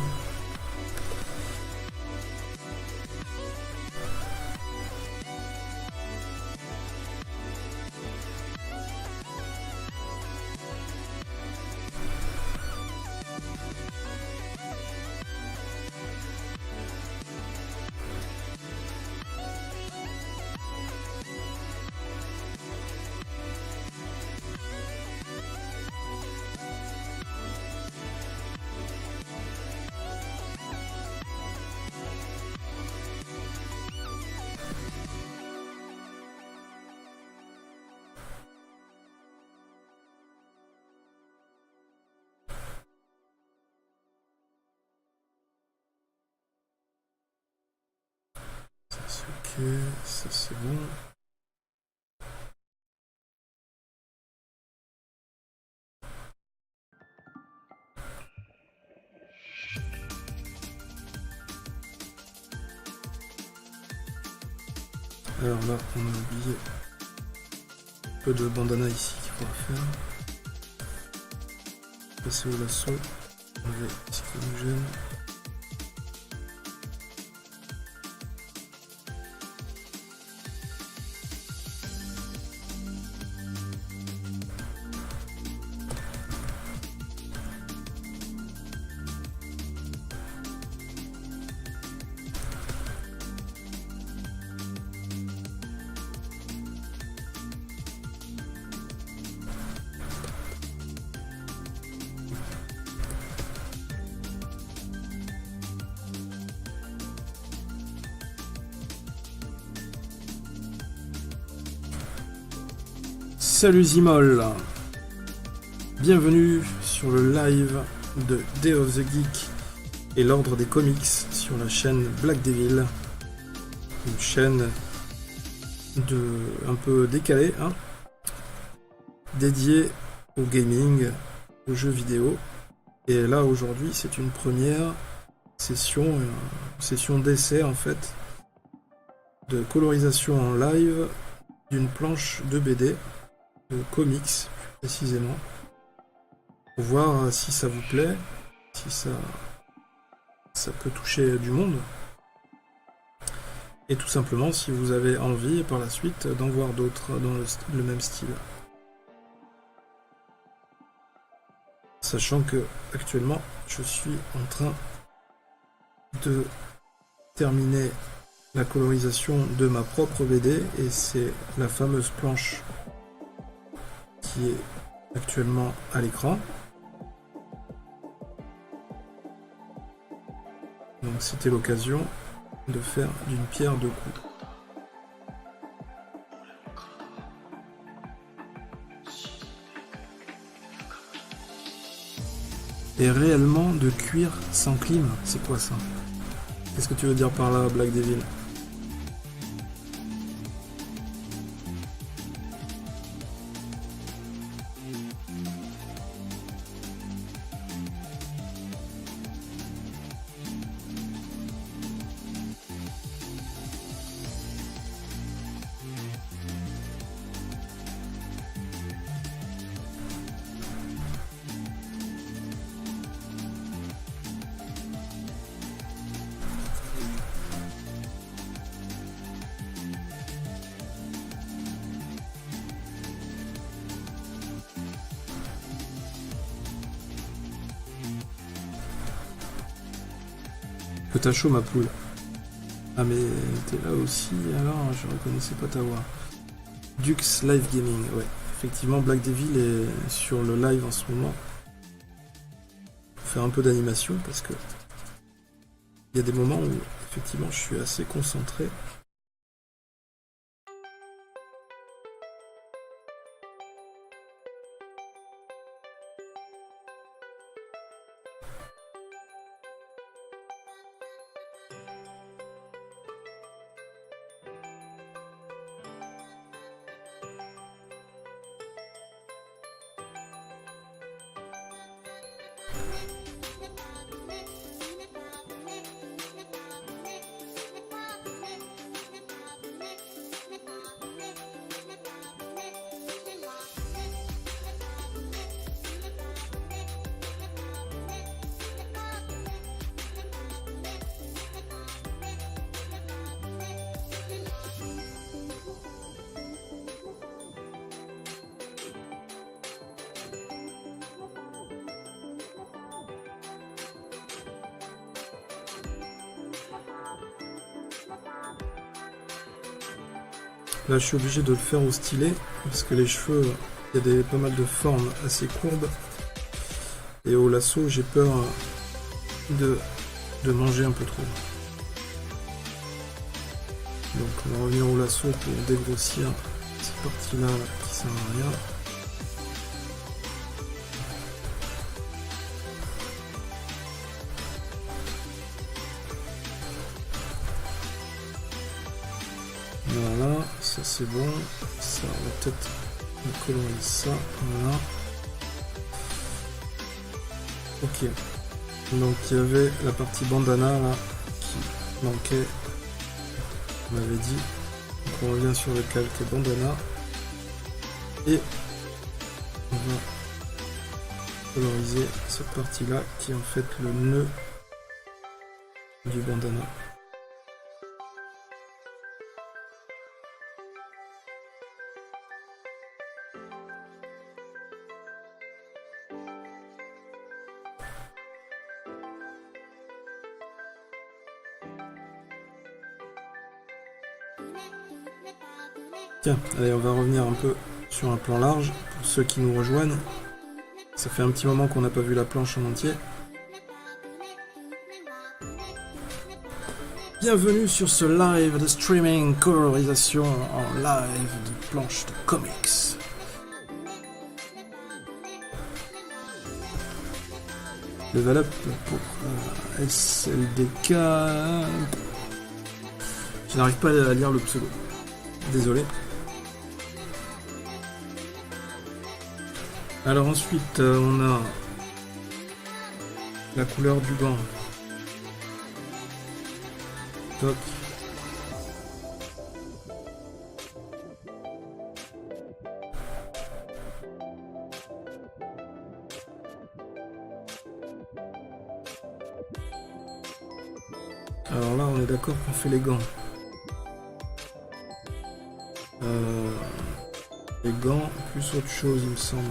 Ça c'est ok, ça c'est bon. Alors là, on a oublié un peu de bandana ici qu'il faudra faire. Passer au lasso, enlever ce qui nous gêne. Salut Zimol, bienvenue sur le live de Day of the Geek et l'ordre des comics sur la chaîne Black Devil, une chaîne un peu décalée, hein, dédiée au gaming, aux jeux vidéo. Et là aujourd'hui c'est une première session d'essai en fait, de colorisation en live d'une planche de BD. De comics plus précisément, pour voir si ça vous plaît, si ça peut toucher du monde, et tout simplement si vous avez envie par la suite d'en voir d'autres dans le même style. Sachant que actuellement je suis en train de terminer la colorisation de ma propre BD et c'est la fameuse planche qui est actuellement à l'écran. Donc c'était l'occasion de faire d'une pierre deux coups. Et réellement de cuir sans clim, c'est quoi ça? Qu'est-ce que tu veux dire par là, Black Devil? Que t'as chaud ma poule. Ah mais t'es là aussi, alors je reconnaissais pas ta voix. Dux Live Gaming, ouais. Effectivement Black Devil est sur le live en ce moment. Pour faire un peu d'animation parce que il y a des moments où effectivement je suis assez concentré. Là, je suis obligé de le faire au stylet, parce que les cheveux, il y a pas mal de formes assez courbes. Et au lasso, j'ai peur de manger un peu trop. Donc on va revenir au lasso pour dégrossir cette partie-là qui sert à rien. Voilà, ça c'est bon. Ça, on va peut-être colorier ça. Voilà. Ok. Donc il y avait la partie bandana là qui manquait. On m'avait dit. Donc on revient sur le calque bandana. Et on va coloriser cette partie-là qui est en fait le nœud du bandana. Tiens, allez, on va revenir un peu sur un plan large pour ceux qui nous rejoignent. Ça fait un petit moment qu'on n'a pas vu la planche en entier. Bienvenue sur ce live de streaming colorisation en live de planche de comics. Level up pour SLDK. Je n'arrive pas à lire le pseudo. Désolé. Alors ensuite, on a la couleur du gant. Toc. Alors là, on est d'accord qu'on fait les gants. Les gants, plus autre chose, il me semble.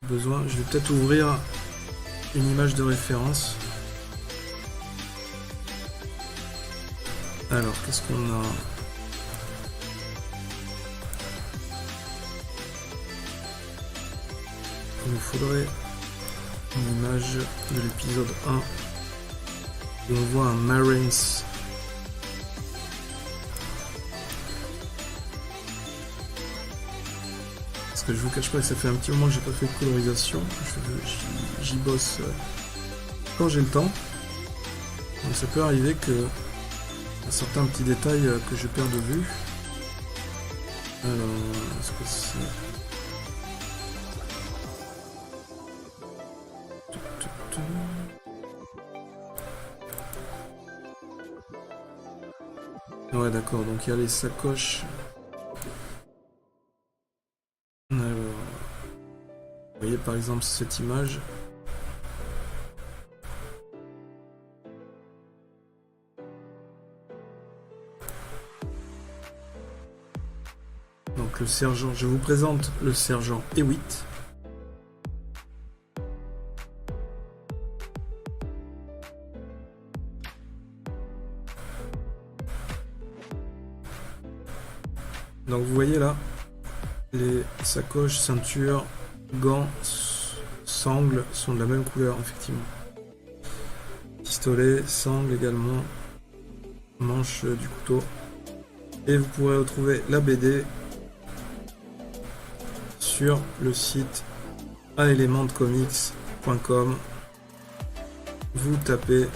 Besoin, je vais peut-être ouvrir une image de référence. Alors, qu'est-ce qu'on a? Il nous faudrait une image de l'épisode 1 où on voit un Marines. Parce que je vous cache pas que ça fait un petit moment que j'ai pas fait de colorisation. J'y bosse quand j'ai le temps. Donc ça peut arriver que certains petits détails que je perds de vue. Alors, est-ce que c'est... Ouais, d'accord, donc il y a les sacoches. Alors, vous voyez par exemple cette image. Donc le sergent, je vous présente le sergent Hewitt. Donc vous voyez là, les sacoches, ceintures, gants, sangles sont de la même couleur effectivement. Pistolet, sangle également, manche du couteau. Et vous pourrez retrouver la BD sur le site aelementcomics.com. Vous tapez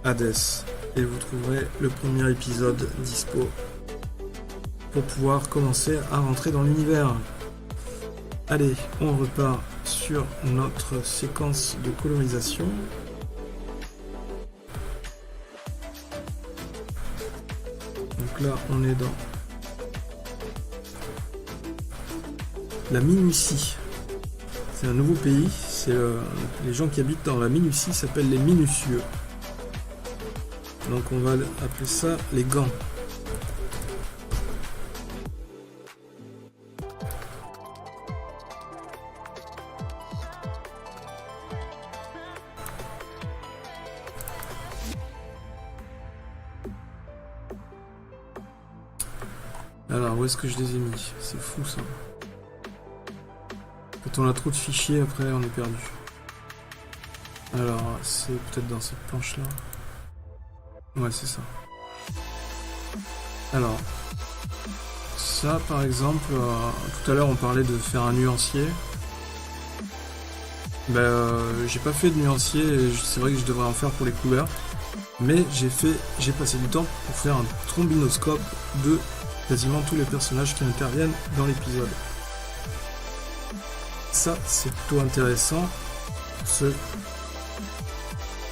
Hades et vous trouverez le premier épisode dispo pour pouvoir commencer à rentrer dans l'univers. Allez, on repart sur notre séquence de colorisation. Donc là, on est dans la Minutie. C'est un nouveau pays. C'est les gens qui habitent dans la Minutie s'appellent les minutieux. Donc on va appeler ça les gants. Alors, où est-ce que je les ai mis? C'est fou ça. Quand on a trop de fichiers, après on est perdu. Alors, c'est peut-être dans cette planche-là. Ouais, c'est ça. Alors, ça par exemple, tout à l'heure on parlait de faire un nuancier. J'ai pas fait de nuancier, et c'est vrai que je devrais en faire pour les couleurs. Mais j'ai passé du temps pour faire un trombinoscope de quasiment tous les personnages qui interviennent dans l'épisode. Ça, c'est plutôt intéressant pour ceux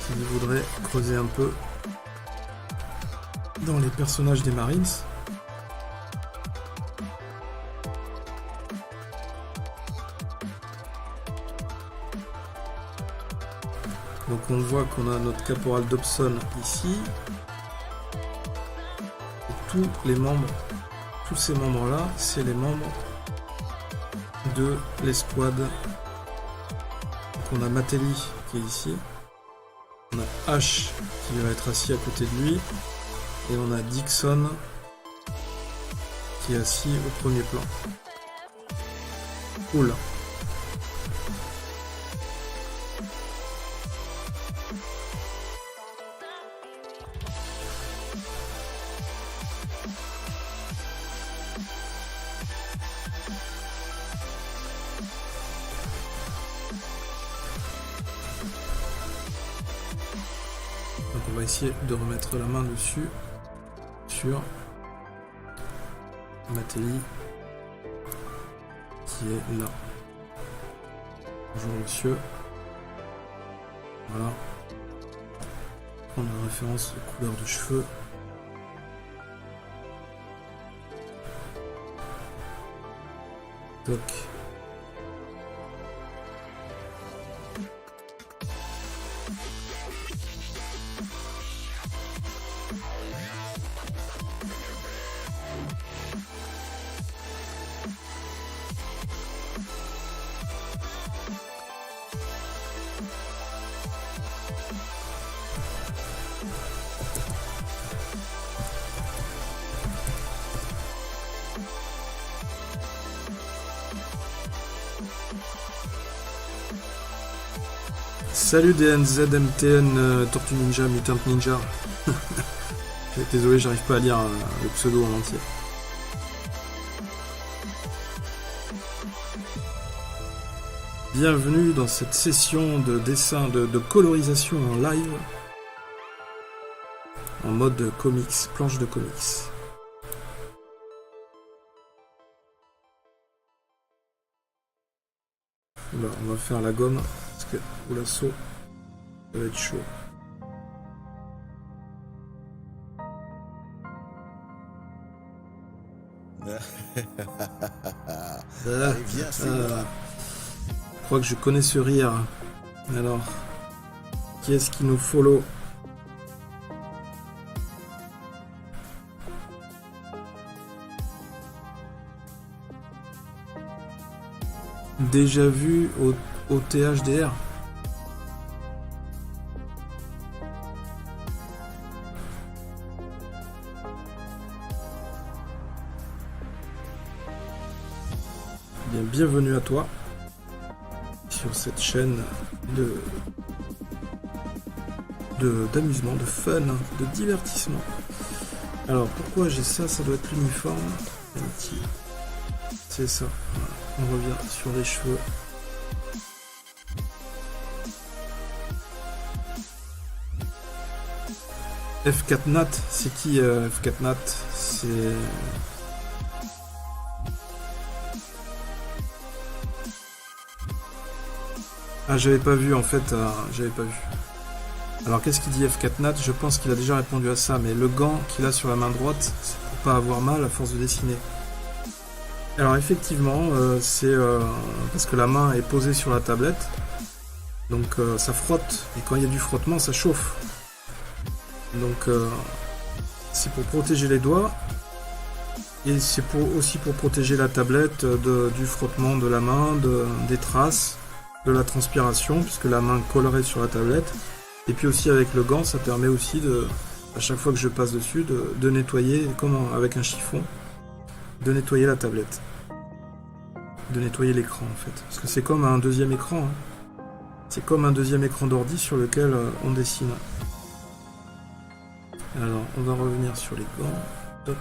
qui voudraient creuser un peu dans les personnages des Marines. Donc on voit qu'on a notre caporal Dobson ici. Et tous ces membres-là, c'est les membres de l'escouade. Donc on a Matelli qui est ici. On a H qui va être assis à côté de lui. Et on a Dixon qui est assis au premier plan. Cool. Donc on va essayer de remettre la main dessus sur Matelli qui est là. Bonjour monsieur. Voilà. On a une référence de couleur de cheveux. Toc. Salut DNZ, MTN, Tortue Ninja, Mutant Ninja. Désolé, j'arrive pas à lire le pseudo en entier. Bienvenue dans cette session de dessin, de colorisation en live. En mode comics, planche de comics. Là, on va faire la gomme. Parce que pour l'assaut, ça va être chaud. Je crois que je connais ce rire. Alors, qui est-ce qui nous follow? Déjà vu au THDR. Bien, bienvenue à toi sur cette chaîne d'amusement, de fun, de divertissement. Alors pourquoi j'ai ça? Ça doit être l'uniforme. C'est ça. Voilà. On revient sur les cheveux. F4 Nat, c'est qui F4 Nat? C'est... Ah, j'avais pas vu en fait, j'avais pas vu. Alors qu'est-ce qu'il dit F4 Nat? Je pense qu'il a déjà répondu à ça, mais le gant qu'il a sur la main droite, c'est pour pas avoir mal à force de dessiner. Alors effectivement, c'est parce que la main est posée sur la tablette, donc ça frotte, et quand il y a du frottement, ça chauffe. Donc c'est pour protéger les doigts, et c'est aussi pour protéger la tablette du frottement de la main, des traces, de la transpiration, puisque la main collerait sur la tablette. Et puis aussi avec le gant, ça permet aussi à chaque fois que je passe dessus, de nettoyer avec un chiffon. de nettoyer la tablette. De nettoyer l'écran en fait. Parce que c'est comme un deuxième écran. Hein. C'est comme un deuxième écran d'ordi sur lequel on dessine. Alors, on va revenir sur les gants. Toc.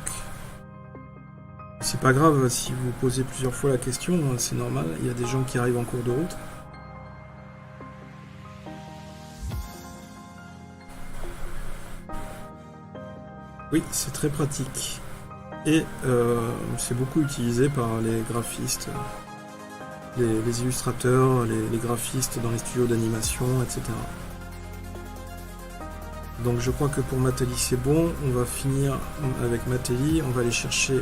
C'est pas grave si vous posez plusieurs fois la question, c'est normal. Il y a des gens qui arrivent en cours de route. Oui, c'est très pratique. Et c'est beaucoup utilisé par les graphistes, les illustrateurs, les graphistes dans les studios d'animation, etc. Donc je crois que pour Mateli c'est bon. On va finir avec Mateli. On va aller chercher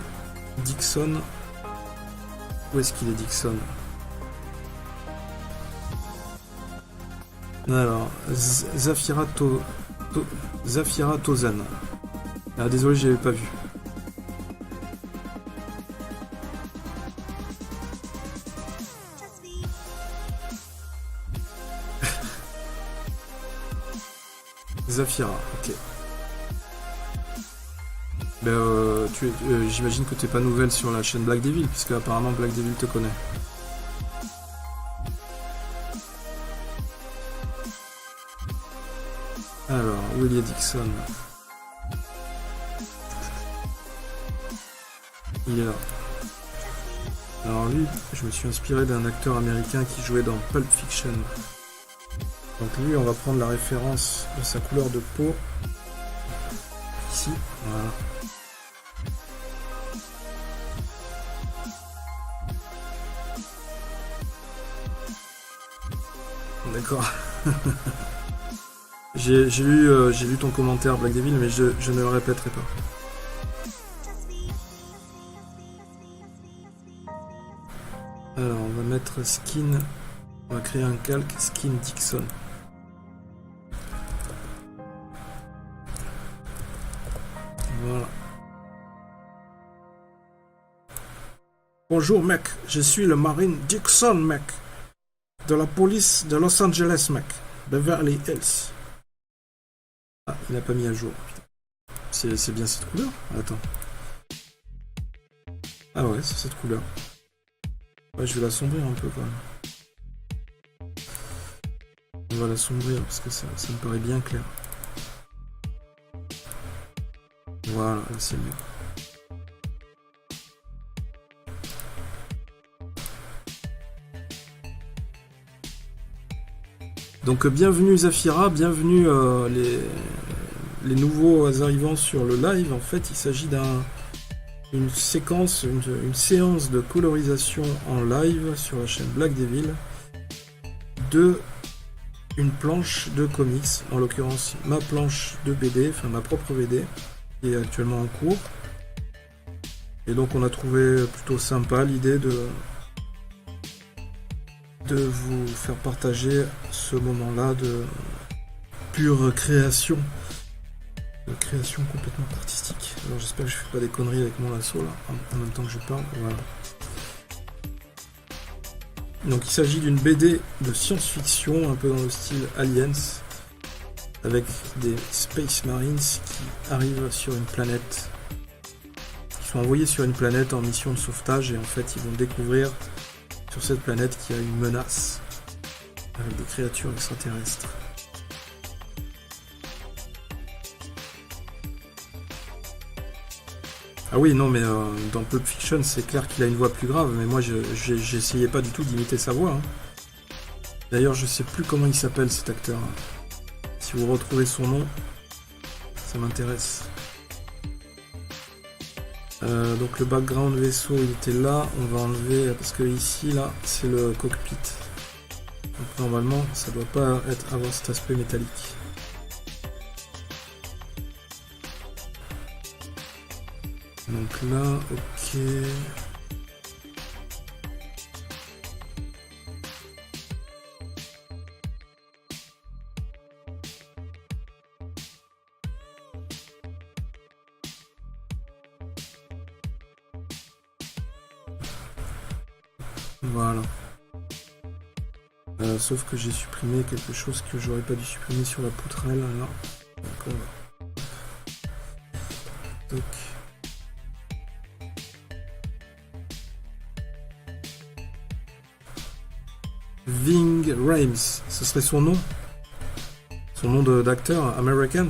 Dixon. Où est-ce qu'il est Dixon? Alors, Zafira Tozan. Ah, désolé, je l'avais pas vu. Zafira, ok. Ben, j'imagine que t'es pas nouvelle sur la chaîne Black Devil, puisque apparemment Black Devil te connaît. Alors, où il y a Dixon? Il est là. Alors lui, je me suis inspiré d'un acteur américain qui jouait dans Pulp Fiction. Donc lui, on va prendre la référence de sa couleur de peau. Ici, voilà. D'accord. J'ai lu ton commentaire Black Devil, mais je ne le répéterai pas. Alors on va mettre skin, on va créer un calque skin Dixon. Voilà. Bonjour mec, je suis le marine Dixon mec, de la police de Los Angeles mec, Beverly Hills. Ah, il n'a pas mis à jour. C'est bien cette couleur? Attends. Ah ouais, c'est cette couleur. Ouais, je vais l'assombrir un peu quand même. On va l'assombrir parce que ça me paraît bien clair. Voilà, là c'est mieux. Donc bienvenue Zafira, bienvenue les nouveaux arrivants sur le live. En fait, il s'agit d'une séquence, une séance de colorisation en live sur la chaîne Black Devil de une planche de comics, en l'occurrence ma planche de BD, enfin ma propre BD, qui est actuellement en cours. Et donc on a trouvé plutôt sympa l'idée de vous faire partager ce moment-là de pure création. De création complètement artistique. Alors j'espère que je fais pas des conneries avec mon lasso là, en même temps que je parle. Voilà. Donc il s'agit d'une BD de science-fiction, un peu dans le style Aliens, avec des Space Marines qui arrivent sur une planète, qui sont envoyés sur une planète en mission de sauvetage, et en fait ils vont découvrir sur cette planète qu'il y a une menace avec des créatures extraterrestres. Ah oui, non, mais dans Pulp Fiction, c'est clair qu'il a une voix plus grave, mais moi, j'essayais pas du tout d'imiter sa voix. Hein. D'ailleurs, je sais plus comment il s'appelle, cet acteur. Si vous retrouvez son nom, ça m'intéresse. Donc le background vaisseau, il était là. On va enlever, parce que ici, là, c'est le cockpit. Donc normalement, ça doit pas avoir cet aspect métallique. Donc là, ok. Voilà. Sauf que j'ai supprimé quelque chose que j'aurais pas dû supprimer sur la poutrelle. Là. Donc on va. Donc. Ving Rhames. Ce serait son nom? Son nom d'acteur américain?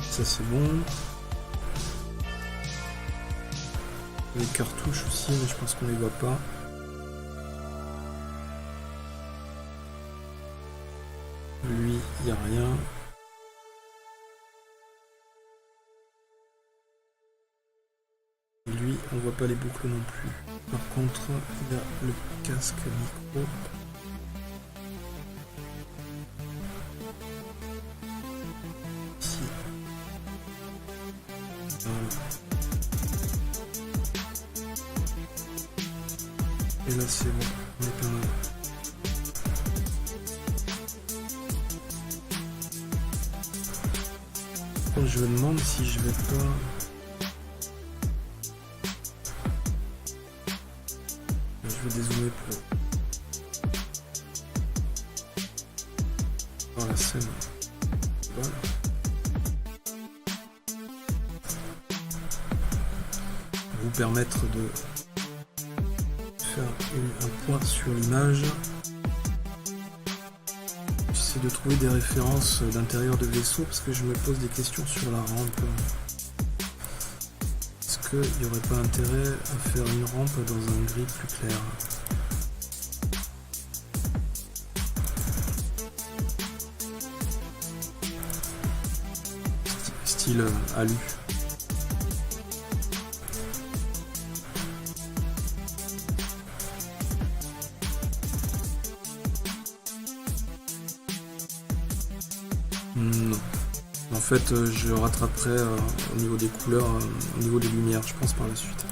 Ça c'est bon. Les cartouches aussi, mais je pense qu'on les voit pas. Lui, il n'y a rien. Lui, on voit pas les boucles non plus. Par contre, il y a le casque micro. Ici. Voilà. Et là c'est bon, on est pas mal. Donc, je me demande si je vais pas... Je vais dézoomer pour voir la scène. Voilà. Vous permettre de faire un point sur l'image. J'essaie de trouver des références d'intérieur de vaisseau parce que je me pose des questions sur la rampe. Est-ce qu'il n'y aurait pas intérêt à faire une rampe dans un gris plus clair? Style alu. Non. En fait, je rattraperai au niveau des couleurs, au niveau des lumières, je pense, par la suite.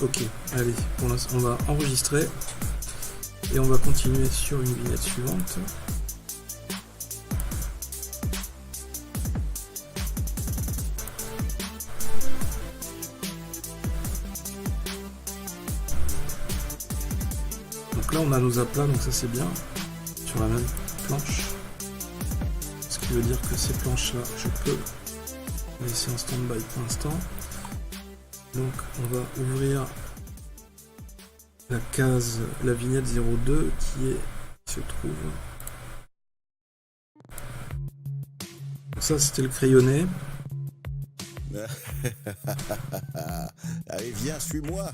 Ok, allez, pour l'instant, on va enregistrer et on va continuer sur une vignette suivante. Donc là on a nos aplats, donc ça c'est bien, sur la même planche. Ce qui veut dire que ces planches là, je peux les laisser en stand-by pour l'instant. Donc on va ouvrir la case, la vignette 02 qui se trouve. Donc ça c'était le crayonné. Allez viens, suis-moi.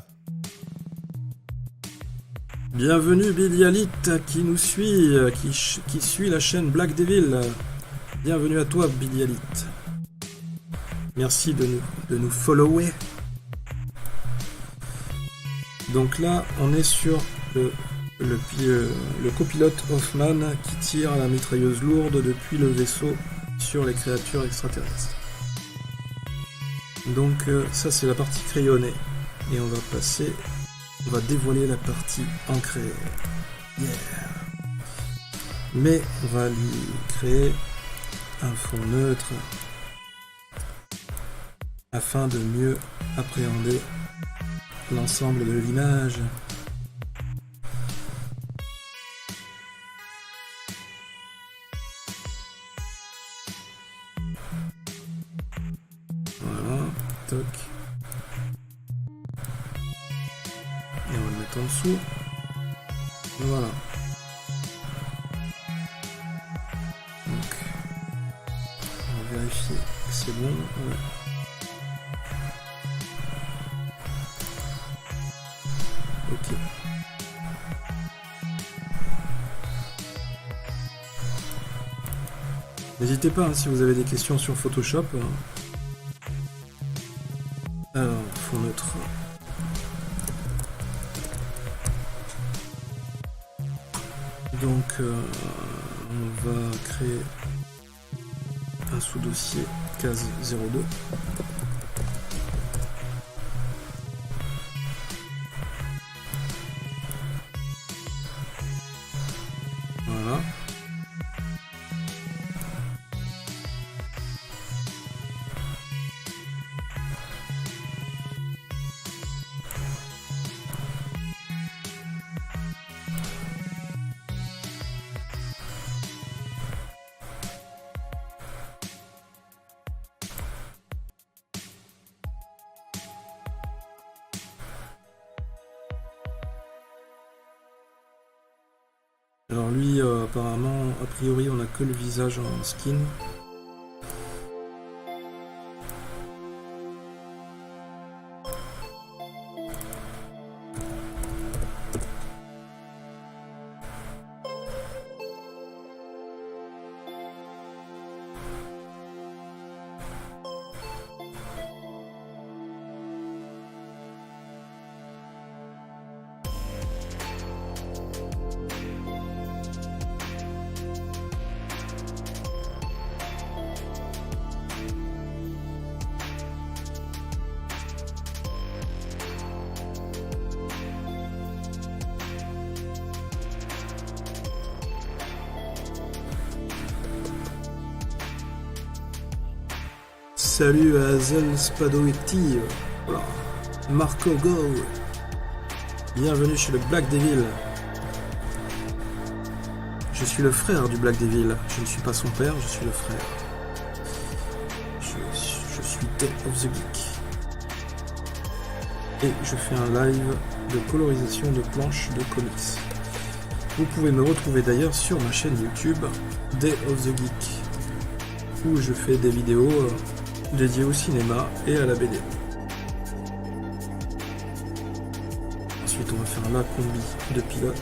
Bienvenue Billy Alit qui nous suit, qui suit la chaîne Black Devil. Bienvenue à toi Billy Alit. Merci de nous follower. Donc là, on est sur le copilote Hoffman qui tire la mitrailleuse lourde depuis le vaisseau sur les créatures extraterrestres. Donc ça c'est la partie crayonnée. Et on va passer... On va dévoiler la partie ancrée. Yeah. Mais on va lui créer un fond neutre afin de mieux appréhender l'ensemble de l'image. Voilà, toc. Et on va le mettre en dessous. Voilà. Donc, on va vérifier que c'est bon. Ouais. Ok. N'hésitez pas hein, si vous avez des questions sur Photoshop. Alors, fond neutre. Donc, on va créer un sous-dossier case 02. Voilà. Alors lui, apparemment, a priori, on a que le visage en skin. Salut à Zel Spadoetti, voilà. Marco Go, bienvenue chez le Black Devil. Je suis le frère du Black Devil, je ne suis pas son père, je suis le frère. Je suis Day of the Geek. Et je fais un live de colorisation de planches de comics. Vous pouvez me retrouver d'ailleurs sur ma chaîne YouTube, Day of the Geek, où je fais des vidéos dédiées au cinéma et à la BD. Ensuite, on va faire la combi de pilote.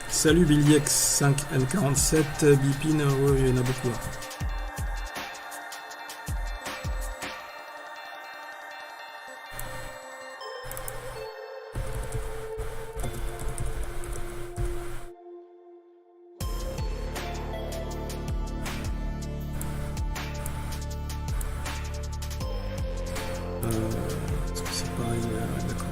Salut Billiex 5N47, Bipin, il y en a beaucoup là. Est-ce que c'est pareil? D'accord.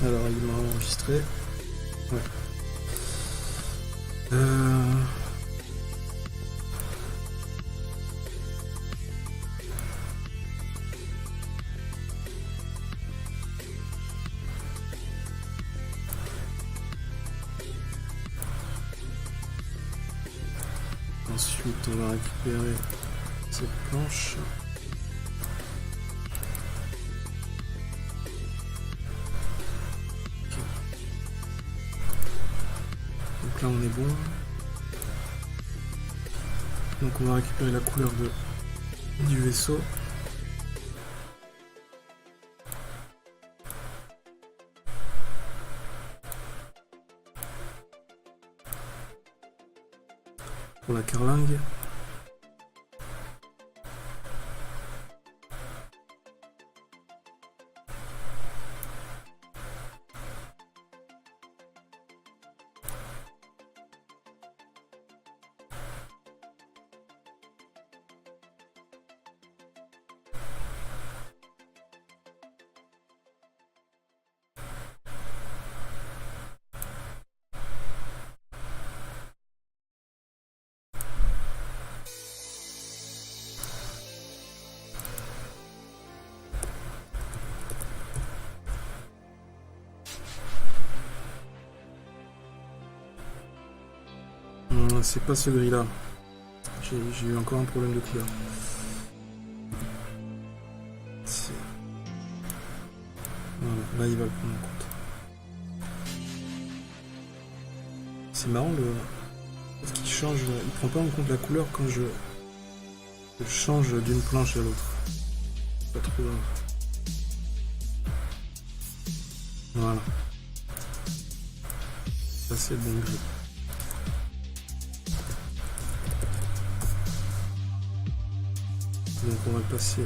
Alors il m'a enregistré. Ouais. Ensuite on va récupérer cette planche. Donc là on est bon. Donc on va récupérer la couleur du vaisseau. Pour la carlingue. C'est pas ce gris là. J'ai eu encore un problème de couleur. Voilà, là il va le prendre en compte. C'est marrant parce qu'il change, il prend pas en compte la couleur quand je change d'une planche à l'autre. Pas trop grave. Voilà. Ça c'est le bon gris. Donc on va le passer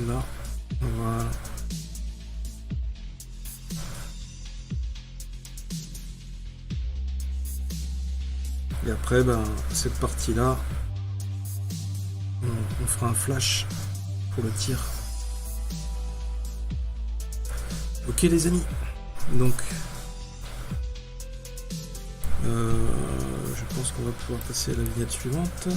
là. Voilà. Et après, ben, cette partie-là, on fera un flash pour le tir. Ok les amis, donc je pense qu'on va pouvoir passer à la vignette suivante.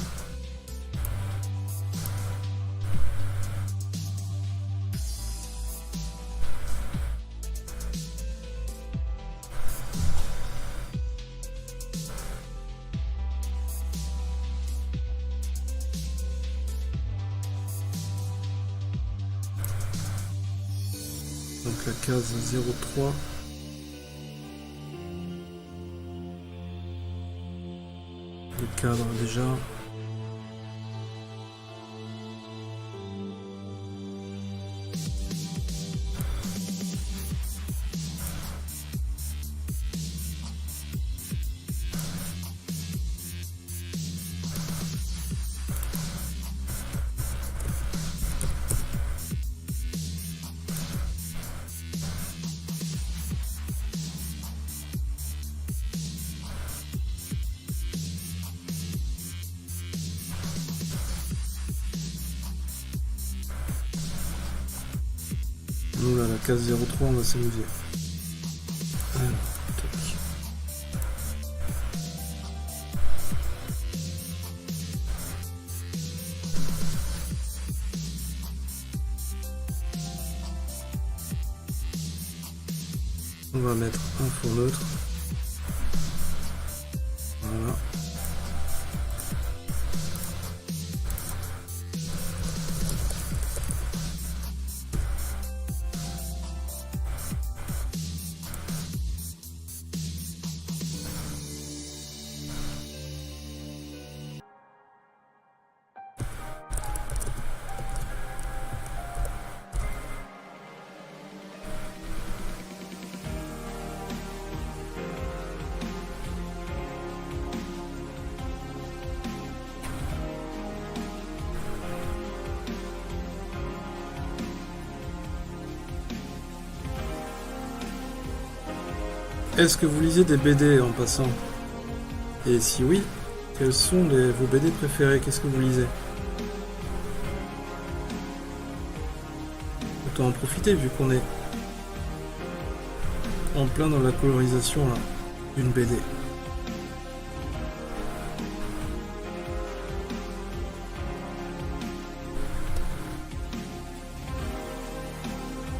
Donc la case 03. Le cadre déjà. Nous là, la case 03, on va s'amuser. Alors, tac. On va mettre un fond neutre. Voilà. Est-ce que vous lisez des BD en passant? Et si oui, quels sont vos BD préférés? Qu'est-ce que vous lisez? Autant en profiter vu qu'on est en plein dans la colorisation là, d'une BD.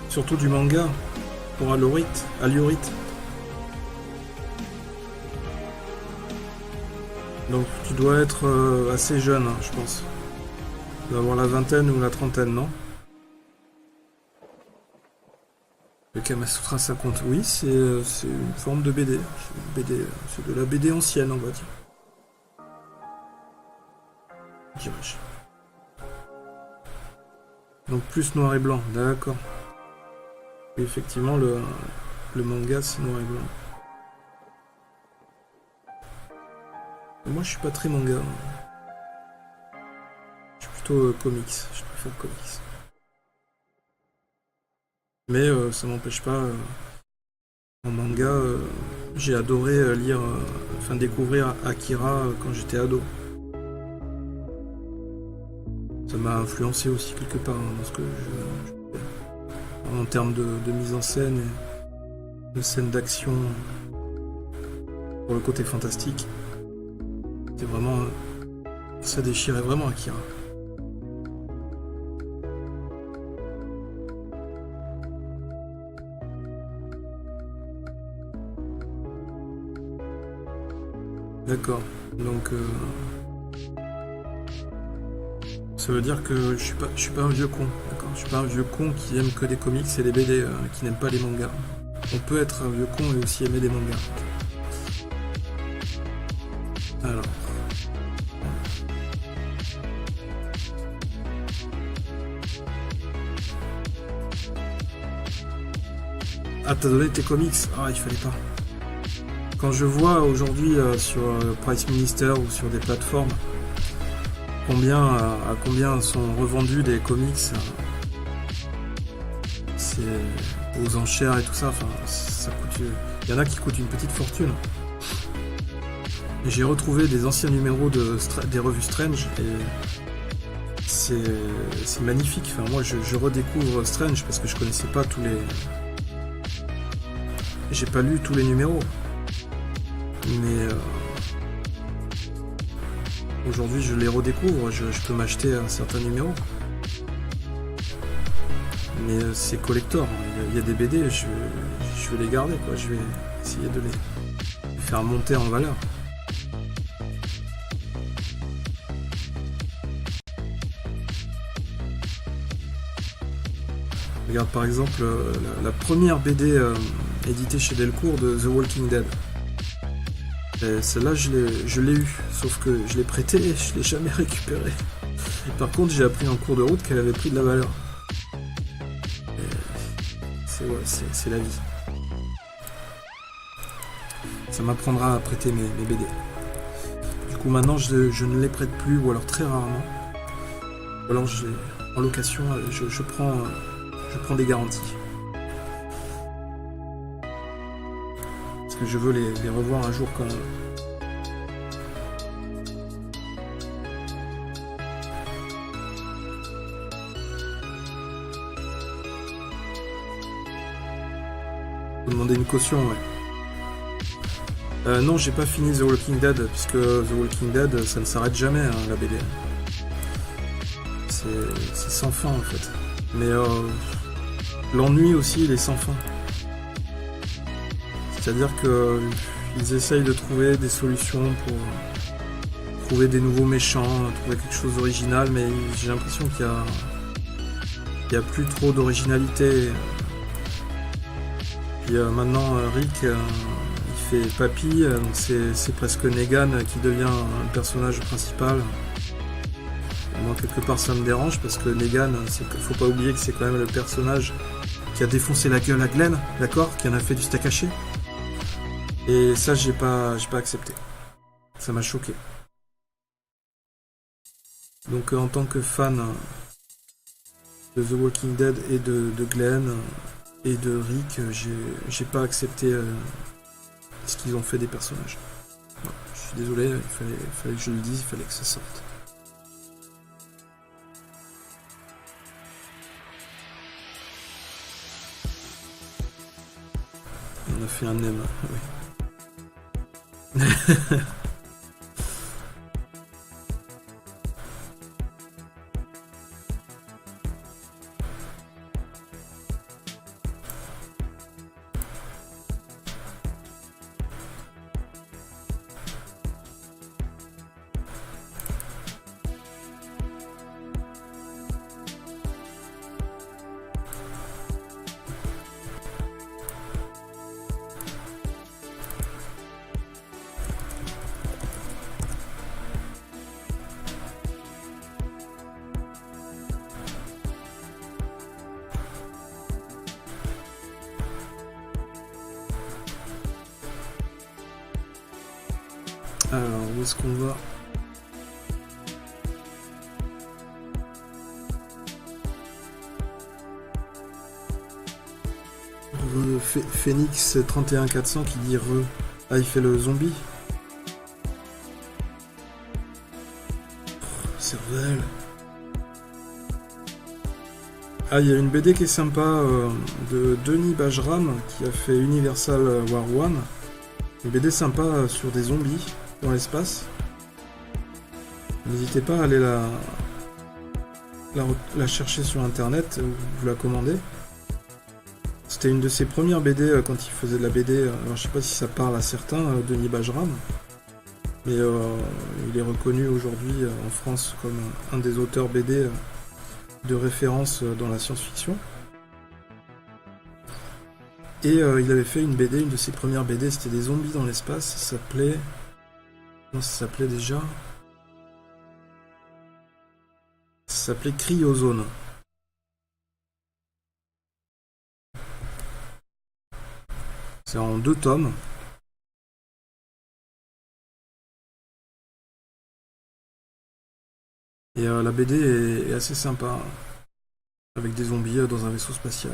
Surtout du manga pour Alurite. Donc tu dois être assez jeune, hein, je pense. Tu dois avoir la vingtaine ou la trentaine, non? Le Kamasutra, ça compte. Oui, c'est une forme de BD. C'est de la BD ancienne, on va dire. Dirais-je. Donc plus noir et blanc, d'accord. Et effectivement, le manga, c'est noir et blanc. Moi, je suis pas très manga. Je suis plutôt comics. Je préfère comics. Mais ça m'empêche pas. En manga, j'ai adoré lire, enfin découvrir Akira quand j'étais ado. Ça m'a influencé aussi quelque part dans ce que je fais. En termes de mise en scène et de scènes d'action pour le côté fantastique. C'est vraiment. Ça déchirait vraiment Akira. D'accord. Donc ça veut dire que je suis pas un vieux con, d'accord. Je suis pas un vieux con qui aime que des comics et des BD, qui n'aime pas les mangas. On peut être un vieux con et aussi aimer des mangas. Alors. Ah, t'as donné tes comics? Ah, il fallait pas. Quand je vois aujourd'hui sur Price Minister ou sur des plateformes à combien sont revendus des comics, c'est aux enchères et tout ça, enfin ça coûte. Il y en a qui coûtent une petite fortune. J'ai retrouvé des anciens numéros des revues Strange et c'est magnifique. Enfin moi je redécouvre Strange parce que je connaissais pas tous les. J'ai pas lu tous les numéros. Mais aujourd'hui je les redécouvre, je peux m'acheter un certain numéro. Mais c'est collector, il y a des BD, je vais les garder, quoi. Je vais essayer de les faire monter en valeur. Regarde par exemple la première BD éditée chez Delcourt de The Walking Dead. Celle-là, je l'ai eu, sauf que je l'ai prêtée et je l'ai jamais récupérée. Par contre, j'ai appris en cours de route qu'elle avait pris de la valeur. C'est la vie. Ça m'apprendra à prêter mes BD. Du coup, maintenant, je ne les prête plus, ou alors très rarement. Ou alors, en location, je prends des garanties. Parce que je veux les revoir un jour quand même. Faut demander une caution, ouais. Non, j'ai pas fini The Walking Dead, puisque The Walking Dead, ça ne s'arrête jamais, hein, la BD. C'est sans fin, en fait. Mais l'ennui aussi, il est sans fin. C'est-à-dire qu'ils essayent de trouver des solutions pour trouver des nouveaux méchants, trouver quelque chose d'original, mais j'ai l'impression qu'il y a plus trop d'originalité. Puis maintenant, Rick, il fait papy, donc c'est presque Negan qui devient un personnage principal. Moi, quelque part, ça me dérange parce que Negan, faut pas oublier que c'est quand même le personnage qui a défoncé la gueule à Glenn, d'accord, qui en a fait du steak haché. Et ça, j'ai pas accepté. Ça m'a choqué. Donc, en tant que fan de The Walking Dead et de Glenn et de Rick, j'ai pas accepté ce qu'ils ont fait des personnages. Bon, je suis désolé, il fallait que je le dise, il fallait que ça sorte. On a fait un M, oui. Alors, où est-ce qu'on va? Phoenix 31400 qui dit re. Ah, il fait le zombie. Cervelle. Ah, il y a une BD qui est sympa de Denis Bajram qui a fait Universal War One. Une BD sympa sur des zombies dans l'espace. N'hésitez pas à aller la chercher sur internet ou vous la commander. C'était une de ses premières BD quand il faisait de la BD. Alors je sais pas si ça parle à certains, Denis Bajram. Mais il est reconnu aujourd'hui en France comme un des auteurs BD de référence dans la science-fiction. Et il avait fait une BD, une de ses premières BD, c'était des zombies dans l'espace, ça s'appelait... Comment ça s'appelait déjà? Ça s'appelait Cryozone. C'est en 2 tomes. Et la BD est assez sympa, avec des zombies dans un vaisseau spatial.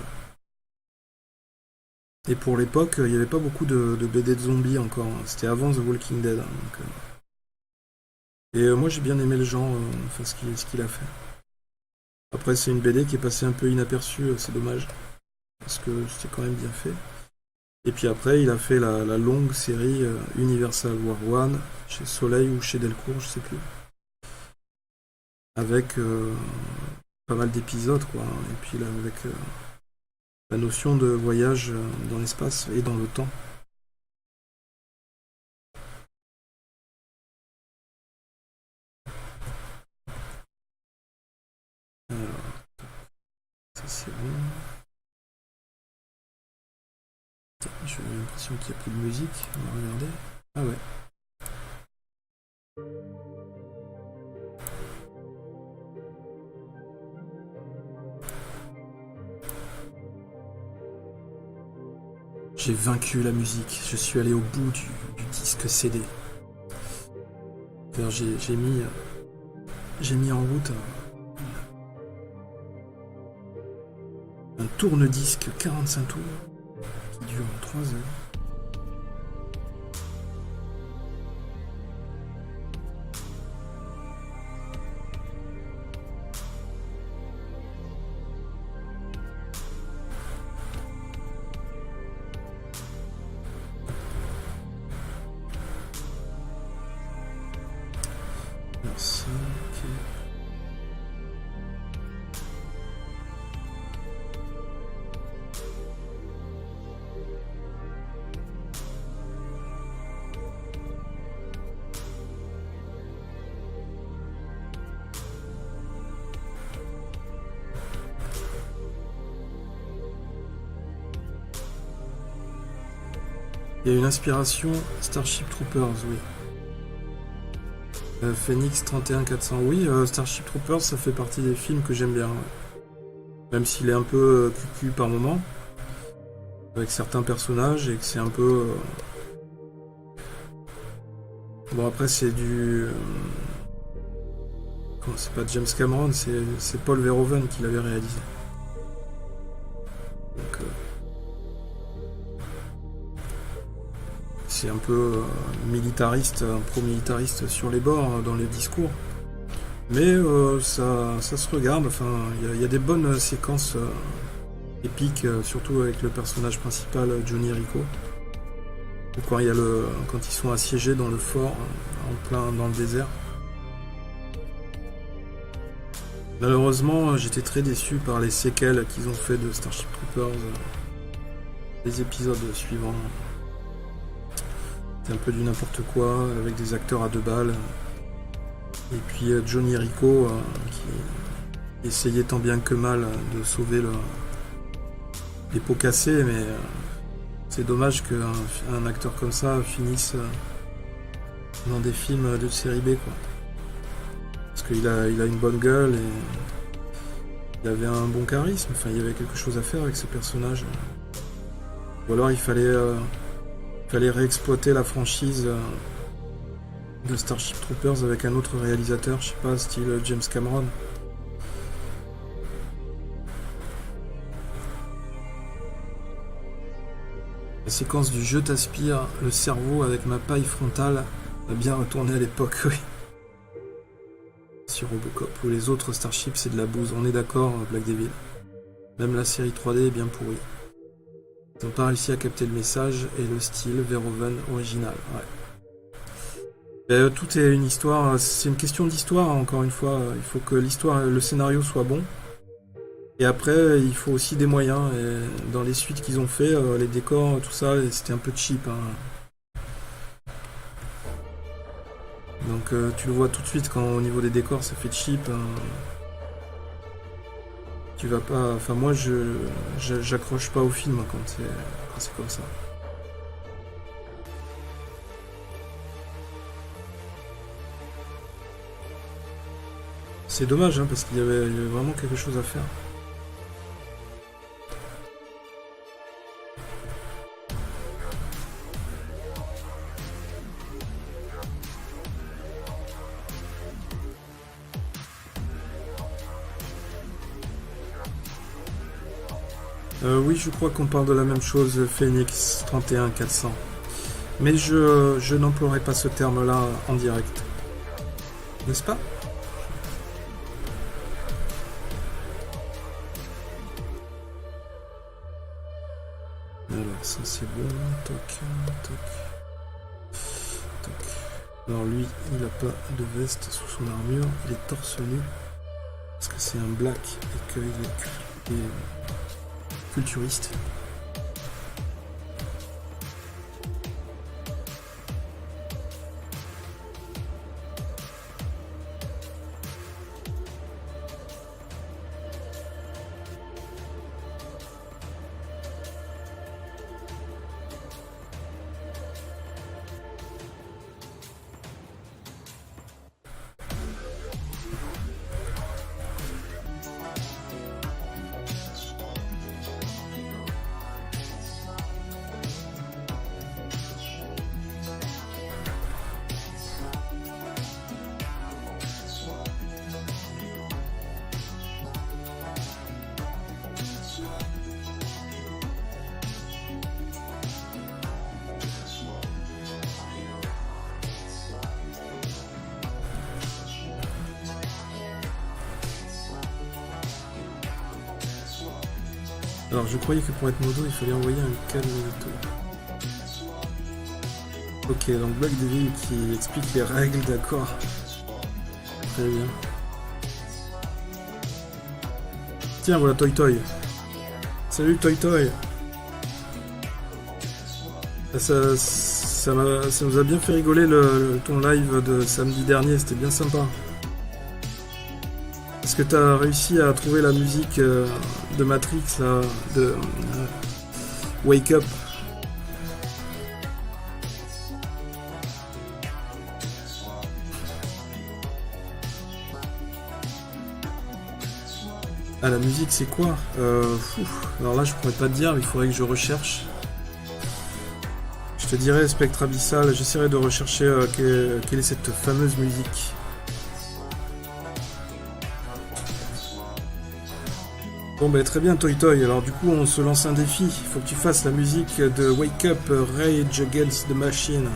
Et pour l'époque, il n'y avait pas beaucoup de BD de zombies encore, hein. C'était avant The Walking Dead, hein, donc, Et moi j'ai bien aimé le genre, enfin ce qu'il a fait. Après c'est une BD qui est passée un peu inaperçue, c'est dommage, parce que c'était quand même bien fait. Et puis après il a fait la longue série Universal War One, chez Soleil ou chez Delcourt, je sais plus. Avec pas mal d'épisodes quoi, hein. Et puis là avec la notion de voyage dans l'espace et dans le temps. Alors, ça c'est bon. J'ai l'impression qu'il n'y a plus de musique. On va regarder. Ah ouais. J'ai vaincu la musique. Je suis allé au bout du disque CD. J'ai mis en route un tourne-disque 45 tours qui dure 3 heures. Merci. Ok. Il y a une inspiration Starship Troopers, oui. Phoenix 31400, oui, Starship Troopers, ça fait partie des films que j'aime bien. Ouais. Même s'il est un peu cucu par moment, avec certains personnages, et que c'est un peu... Bon, après, c'est du... C'est pas James Cameron, c'est Paul Verhoeven qui l'avait réalisé. Donc, c'est un peu militariste, pro-militariste sur les bords dans les discours. Mais ça se regarde, enfin, il y a des bonnes séquences épiques, surtout avec le personnage principal, Johnny Rico. Ou quand ils sont assiégés dans le fort, en plein dans le désert. Malheureusement, j'étais très déçu par les séquelles qu'ils ont fait de Starship Troopers, les épisodes suivants. C'est un peu du n'importe quoi, avec des acteurs à 2 balles. Et puis Johnny Rico, qui essayait tant bien que mal de sauver les pots cassés, mais c'est dommage qu'un acteur comme ça finisse dans des films de série B, quoi. Parce qu'il a une bonne gueule et il avait un bon charisme, enfin il y avait quelque chose à faire avec ce personnage. Ou alors il fallait réexploiter la franchise de Starship Troopers avec un autre réalisateur, je sais pas, style James Cameron. La séquence du je t'aspire le cerveau avec ma paille frontale a bien retourné à l'époque, oui. Sur Robocop, ou les autres Starships c'est de la bouse, on est d'accord, Black Devil. Même la série 3D est bien pourrie. Ils n'ont pas réussi à capter le message et le style Verhoeven original, ouais. Tout est une histoire, c'est une question d'histoire, encore une fois. Il faut que le scénario soit bon. Et après, il faut aussi des moyens. Et dans les suites qu'ils ont fait, les décors, tout ça, c'était un peu cheap, hein. Donc tu le vois tout de suite quand au niveau des décors ça fait cheap. Hein. Tu vas pas. Enfin moi j'accroche pas au film quand c'est comme ça. C'est dommage hein, parce qu'il y avait vraiment quelque chose à faire. Oui, je crois qu'on parle de la même chose, Phoenix 31400. Mais je n'emploierai pas ce terme-là en direct. N'est-ce pas? Alors, ça c'est bon. Toc, toc, toc. Alors lui, il n'a pas de veste sous son armure, il est torse nu. Parce que c'est un black et qu'il est culturiste. Alors je croyais que pour être modo il fallait envoyer un câble moto. Ok, donc Black Devil qui explique les règles, d'accord. Très bien. Tiens, voilà Toy Toy. Salut Toy Toy. Ça nous a bien fait rigoler ton live de samedi dernier, c'était bien sympa. Est-ce que tu as réussi à trouver la musique de Matrix, là, de Wake Up? Ah, la musique, c'est quoi? Alors là, je pourrais pas te dire, il faudrait que je recherche. Je te dirais Spectre Abyssal, j'essaierai de rechercher quelle est cette fameuse musique. Bon bah très bien Toy Toy, alors du coup on se lance un défi, il faut que tu fasses la musique de Wake Up Rage Against the Machine.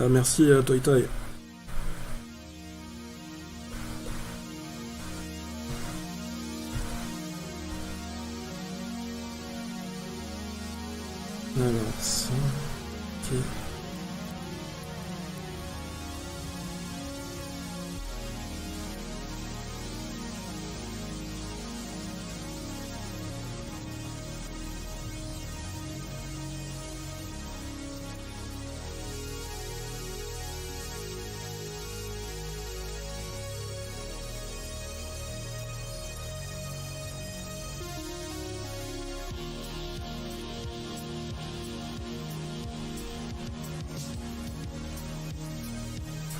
Merci Toy Toy. Alors ça, ok.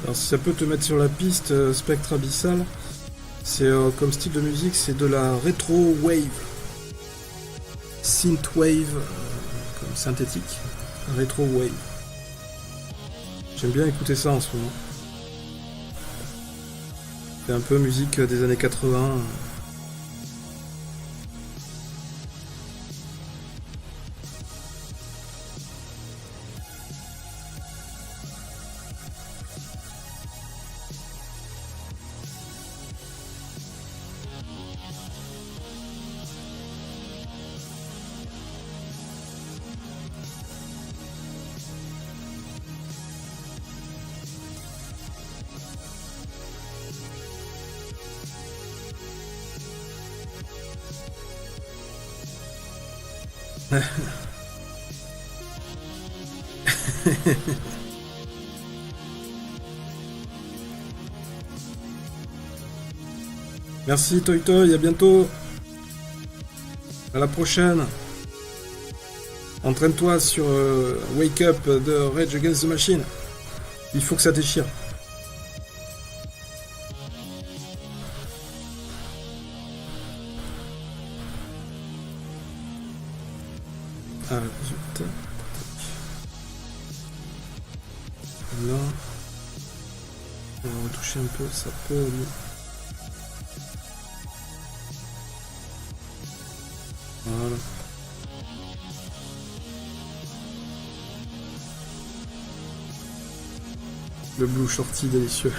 Alors si ça peut te mettre sur la piste, Spectre Abyssal, c'est comme style de musique, c'est de la rétro wave, synth wave, comme synthétique, rétro wave. J'aime bien écouter ça en ce moment. C'est un peu musique des années 80. Merci Toy Toy, à bientôt. À la prochaine. Entraîne-toi sur Wake Up de Rage Against the Machine. Il faut que ça déchire. Ah, zut. Là. On va retoucher un peu sa peau. Voilà. Le blue shorty délicieux.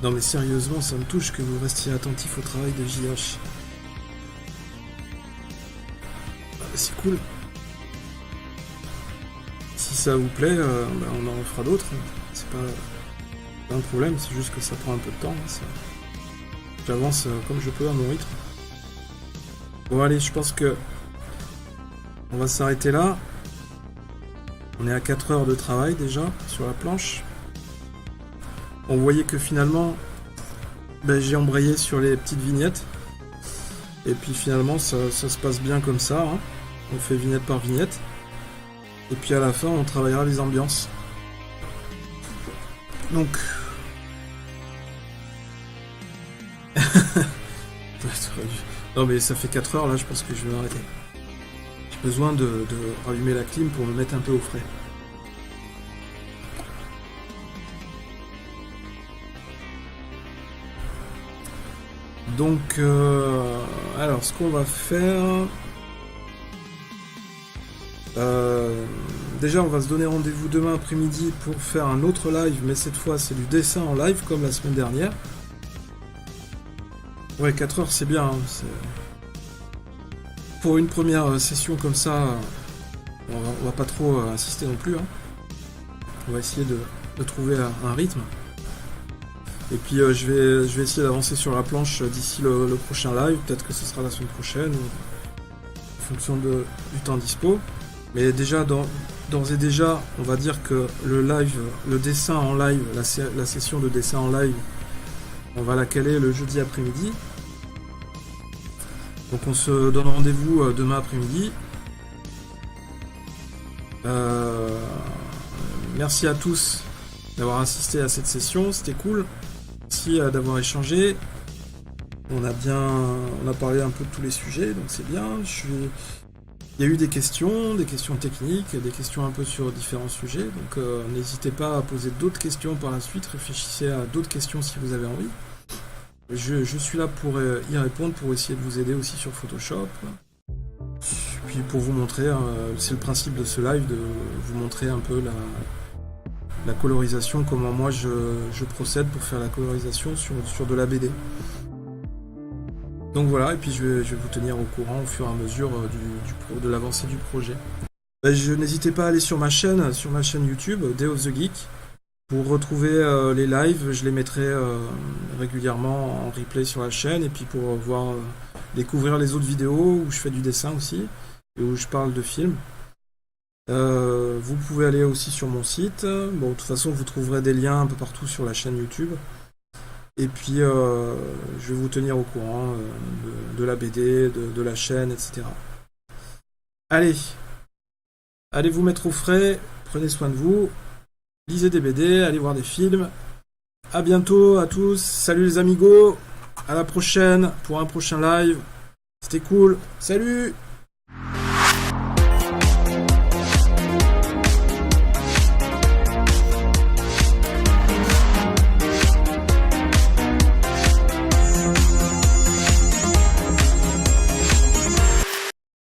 Non mais sérieusement, ça me touche que vous restiez attentif au travail de JH. Ah, c'est cool. Si ça vous plaît, bah, on en fera d'autres. C'est pas un problème, c'est juste que ça prend un peu de temps. J'avance comme je peux à mon rythme. Bon allez, je pense que on va s'arrêter là. On est à 4 heures de travail déjà sur la planche. On voyait que finalement, ben, j'ai embrayé sur les petites vignettes. Et puis finalement, ça se passe bien comme ça. Hein. On fait vignette par vignette. Et puis à la fin, on travaillera les ambiances. Donc... non mais ça fait 4 heures là, je pense que je vais m'arrêter. J'ai besoin de rallumer la clim pour me mettre un peu au frais. Donc, alors, ce qu'on va faire... déjà, on va se donner rendez-vous demain après-midi pour faire un autre live, mais cette fois, c'est du dessin en live, comme la semaine dernière. Ouais, 4 heures, c'est bien. Hein, pour une première session comme ça, on va pas trop insister non plus. Hein. On va essayer de trouver un rythme. Et puis je vais essayer d'avancer sur la planche d'ici le prochain live. Peut-être que ce sera la semaine prochaine, en fonction du temps dispo. Mais déjà, d'ores et déjà, on va dire que le live, le dessin en live, la session de dessin en live, on va la caler le jeudi après-midi. Donc on se donne rendez-vous demain après-midi. Merci à tous d'avoir assisté à cette session, c'était cool. Merci d'avoir échangé. On a parlé un peu de tous les sujets, donc c'est bien. Il y a eu des questions techniques, des questions un peu sur différents sujets. Donc n'hésitez pas à poser d'autres questions par la suite. Réfléchissez à d'autres questions si vous avez envie. Je suis là pour y répondre, pour essayer de vous aider aussi sur Photoshop. Puis pour vous montrer, c'est le principe de ce live, de vous montrer un peu la colorisation, comment moi je procède pour faire la colorisation sur de la BD. Donc voilà, et puis je vais vous tenir au courant au fur et à mesure de l'avancée du projet. N'hésitez pas à aller sur ma chaîne YouTube, Day of the Geek, pour retrouver les lives. Je les mettrai régulièrement en replay sur la chaîne, et puis pour découvrir les autres vidéos où je fais du dessin aussi, et où je parle de films. Vous pouvez aller aussi sur mon site. Bon, de toute façon, vous trouverez des liens un peu partout sur la chaîne YouTube. Et puis, je vais vous tenir au courant de la BD, de la chaîne, etc. Allez vous mettre au frais. Prenez soin de vous. Lisez des BD, allez voir des films. À bientôt à tous. Salut les amigos. À la prochaine pour un prochain live. C'était cool. Salut!